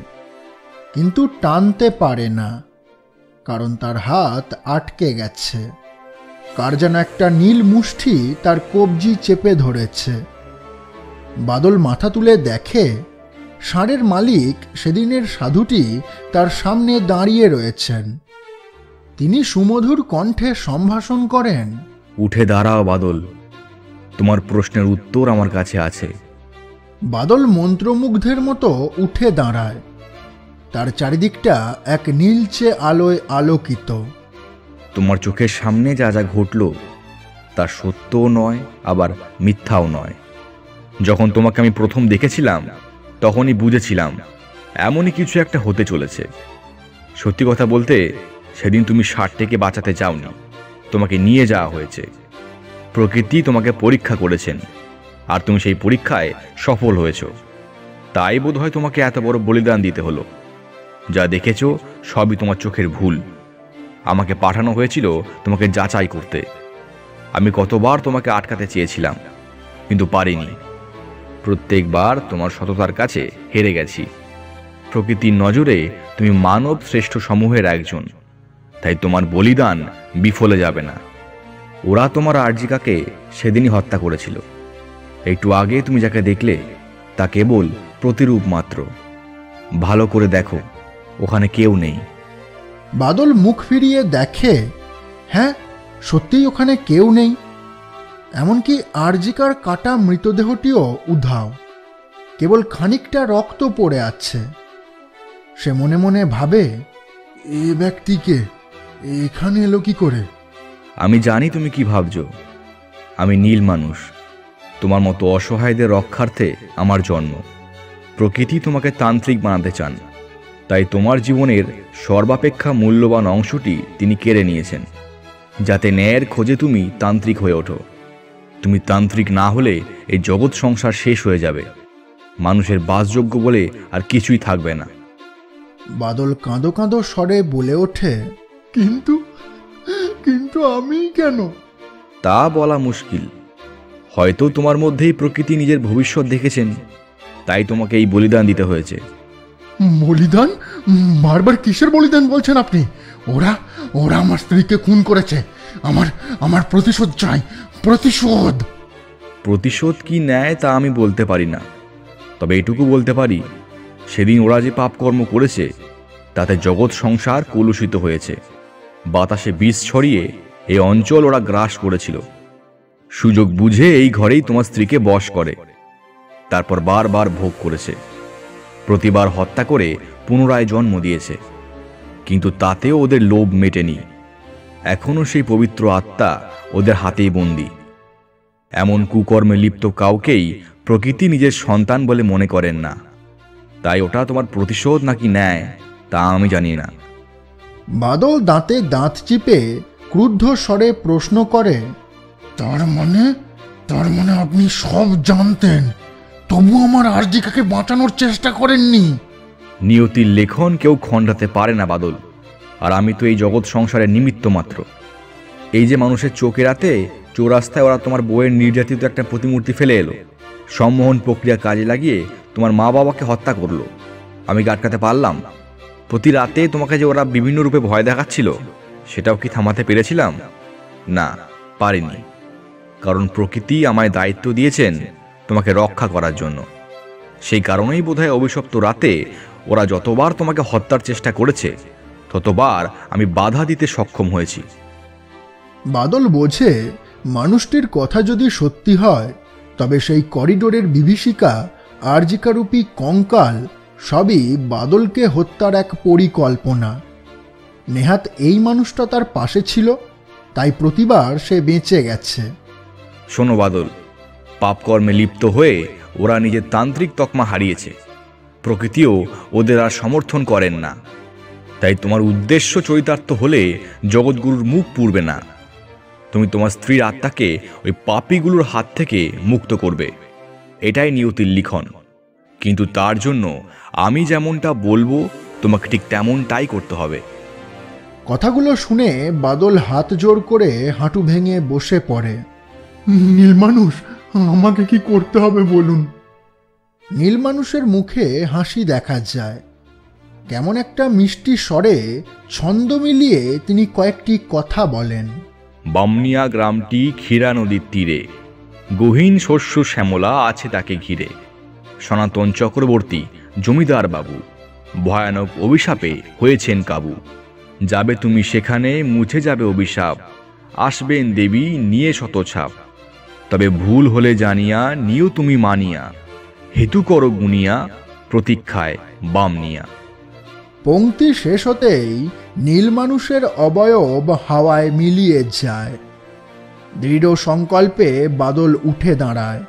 কিন্তু টানতে পারে না, কারণ তার হাত আটকে গেছে। কার যেন একটা নীল মুষ্টি তার কবজি চেপে ধরেছে। বাদল মাথা তুলে দেখে ষাঁড়ের মালিক সেদিনের সাধুটি তার সামনে দাঁড়িয়ে রয়েছেন। তিনি সুমধুর কণ্ঠে সম্ভাষণ করেন, উঠে দাঁড়াও বাদল, তোমার প্রশ্নের উত্তর আমার কাছে আছে। বাদল মন্ত্রমুগ্ধের মতো উঠে দাঁড়ায়। তার চারিদিকটা এক নীলচে আলোয় আলোকিত। তোমার চোখের সামনে যা যা ঘটল তা সত্যও নয়, আবার মিথ্যাও নয়। যখন তোমাকে আমি প্রথম দেখেছিলাম তখনই বুঝেছিলাম এমনই কিছু একটা হতে চলেছে। সত্যি কথা বলতে, সেদিন তুমি ষাঁড়টিকে বাঁচাতে চাওনি, তোমাকে নিয়ে যাওয়া হয়েছে। প্রকৃতি তোমাকে পরীক্ষা করেছেন, আর তুমি সেই পরীক্ষায় সফল হয়েছ। তাই বোধহয় তোমাকে এত বড় বলিদান দিতে হলো। যা দেখেছ সবই তোমার চোখের ভুল। আমাকে পাঠানো হয়েছিল তোমাকে যাচাই করতে। আমি কতবার তোমাকে আটকাতে চেয়েছিলাম, কিন্তু পারিনি। প্রত্যেকবার তোমার সততার কাছে হেরে গেছি। প্রকৃতির নজরে তুমি মানব শ্রেষ্ঠ সমূহের একজন, তাই তোমার বলিদান বিফলে যাবে না। ওরা তোমার আরজিকাকে সেদিনই হত্যা করেছিল। একটু আগে তুমি যাকে দেখলে তা কেবল প্রতিরূপ মাত্র। ভালো করে দেখো, ওখানে কেউ নেই। বাদল মুখ ফিরিয়ে দেখে, হ্যাঁ, সত্যিই ওখানে কেউ নেই। এমনকি আরজিকার কাটা মৃতদেহটিও উধাও, কেবল খানিকটা রক্ত পড়ে আছে। সে মনে মনে ভাবে, এ ব্যক্তিকে এখানে এলো কি করে? আমি জানি তুমি কি ভাবছো। আমি নীল মানুষ, তোমার মতো অসহায়দের রক্ষার্থে আমার জন্ম। প্রকৃতি তোমাকে তান্ত্রিক বানাতে চান, তাই তোমার জীবনের সর্বাপেক্ষা মূল্যবান অংশটি তিনি কেড়ে নিয়েছেন, যাতে ন্যায়ের খোঁজে তুমি তান্ত্রিক হয়ে ওঠো। তুমি তান্ত্রিক না হলে এই জগৎ সংসার শেষ হয়ে যাবে। মানুষের বাসযোগ্য বলে আর কিছুই থাকবে না। বাদল কাঁদো কাঁদো স্বরে বলে ওঠে, কিন্তু কিন্তু আমি কেন? তা বলা মুশকিল। হয়তো তোমার মধ্যেই প্রকৃতি নিজের ভবিষ্যৎ দেখেছেন, তাই তোমাকে এই বলিদান দিতে হয়েছে। বলিদান? বারবার কিসের বলিদান বলছেন আপনি? ওরা ওরা আমার স্ত্রীকে খুন করেছে। আমার প্রতিশোধ চাই, প্রতিশোধ। প্রতিশোধ কি ন্যায় তা আমি বলতে পারি না, তবে এটুকু বলতে পারি, সেদিন ওরা যে পাপকর্ম করেছে তাতে জগৎ সংসার কলুষিত হয়েছে। বাতাসে বিষ ছড়িয়ে এই অঞ্চল ওরা গ্রাস করেছিল। সুযোগ বুঝে এই ঘরেই তোমার স্ত্রীকে বশ করে, তারপর বারবার ভোগ করেছে। প্রতিবার হত্যা করে পুনরায় জন্ম দিয়েছে, কিন্তু তাতেও ওদের লোভ মেটেনি। এখনো সেই পবিত্র আত্মা ওদের হাতেই বন্দী। এমন কুকর্মে লিপ্ত কাউকেই প্রকৃতি নিজের সন্তান বলে মনে করেন না। তাই ওটা তোমার প্রতিশোধ নাকি ন্যায় তা আমি জানি না। বাদল দাঁতে দাঁত চিপে ক্রুদ্ধ স্বরে প্রশ্ন করে, তার মানে আপনি সব জানতেন, তবু আমার আরজিকাকে বাঁচানোর চেষ্টা করেননি? নিয়তির লেখন কেউ খণ্ডাতে পারে না বাদল, আর আমি তো এই জগৎ সংসারের নিমিত্ত মাত্র। এই যে মানুষের চোখে রাতে চৌরাস্তায় ওরা তোমার বউয়ের নির্যাতিত একটা প্রতিমূর্তি ফেলে এলো, সম্মোহন প্রক্রিয়া কাজে লাগিয়ে তোমার মা বাবাকে হত্যা করলো, আমি কি আটকাতে পারলাম? প্রতি রাতে তোমাকে যে ওরা বিভিন্ন রূপে ভয় দেখাচ্ছিল, সেটাও কি থামাতে পেরেছিলাম? না, পারিনি। কারণ প্রকৃতি আমায় দায়িত্ব দিয়েছেন তোমাকে রক্ষা করার জন্য। সেই কারণেই বোধহয় অভিশপ্ত রাতে ওরা যতবার তোমাকে হত্যার চেষ্টা করেছে, ততবার আমি বাধা দিতে সক্ষম হয়েছি। বাদল বোঝে মানুষটির কথা যদি সত্যি হয়, তবে সেই করিডোরের বিভীষিকা, আরজিকারূপী কঙ্কাল সবই বাদলকে হত্যার এক পরিকল্পনা। নেহাত এই মানুষটা তার পাশে ছিল, তাই প্রতিবার সে বেঁচে গেছে। শোনো বাদল, পাপকর্মে লিপ্ত হয়ে ওরা নিজের তান্ত্রিক তকমা হারিয়েছে। প্রকৃতিও ওদের আর সমর্থন করেন না। তাই তোমার উদ্দেশ্য চরিতার্থ হলে জগৎগুরুর মুখ পুড়বে না। তুমি তোমার স্ত্রীর আত্মাকে ওই পাপীগুলোর হাত থেকে মুক্ত করবে, এটাই নিয়তির লিখন। কিন্তু তার জন্য আমি যেমনটা বলবো তোমাকে ঠিক তেমনটাই করতে হবে। কথাগুলো শুনে বাদল হাত জোড় করে হাঁটু ভেঙে বসে পড়ে। নীলমানুষ, আমাকে কি করতে হবে বলুন? নীলমানুষের মুখে হাসি দেখা যায়। কেমন একটা মিষ্টি স্বরে ছন্দ মিলিয়ে তিনি কয়েকটি কথা বলেন। বামনিয়া গ্রামটি ক্ষীরা নদীর তীরে, গহীন শস্য শ্যামলা আছে তাকে ঘিরে। সনাতন চক্রবর্তী জমিদার বাবু ভয়ানক অভিশাপে হয়েছেন কাবু। যাবে তুমি সেখানে, মুছে যাবে অভিশাপ, আসবেন দেবী নিয়ে শতছাপ। তবে ভুল হলে জানিয়া নিও তুমি মানিয়া, হেতু করো গুনিয়া প্রতীক্ষায় বামনিয়া। পংক্তি শেষ হতেই নীলমানুষের অবয়ব হাওয়ায় মিলিয়ে যায়। দৃঢ় সংকল্পে বাদল উঠে দাঁড়ায়।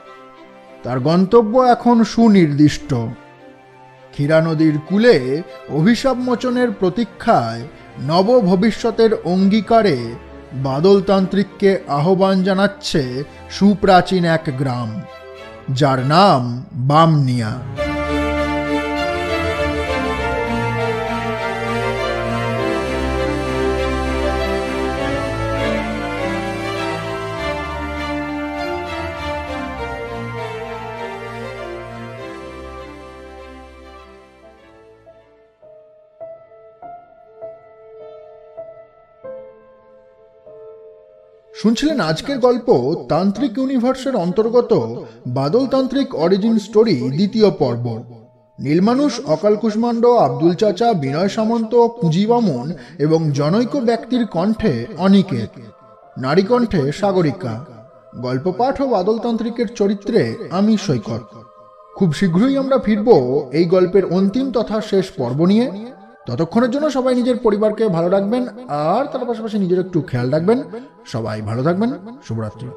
তার গন্তব্য এখন সুনির্দিষ্ট। ক্ষীরা নদীর কূলে অভিশাপ মোচনের প্রতীক্ষায় নব ভবিষ্যতের অঙ্গীকারে বাদলতান্ত্রিককে আহ্বান জানাচ্ছে সুপ্রাচীন এক গ্রাম, যার নাম বামনিয়া। শুনছিলেন আজকের গল্প তান্ত্রিক ইউনিভার্সের অন্তর্গত বাদলতান্ত্রিক অরিজিন স্টোরি দ্বিতীয় পর্ব। নীলমানুষ অকাল কুষ্মাণ্ড, আব্দুল চাচা, বিনয় সামন্ত, পুঁজি বামন এবং জনৈক ব্যক্তির কণ্ঠে অনিকেত, নারী কণ্ঠে সাগরিকা। গল্প পাঠ ও বাদলতান্ত্রিকের চরিত্রে আমি সৈকত। খুব শীঘ্রই আমরা ফিরব এই গল্পের অন্তিম তথা শেষ পর্ব নিয়ে। ততক্ষণের জন্য সবাই নিজের পরিবারকে ভালো রাখবেন, আর তার পাশাপাশি নিজের একটু খেয়াল রাখবেন। সবাই ভালো থাকবেন। শুভরাত্রি।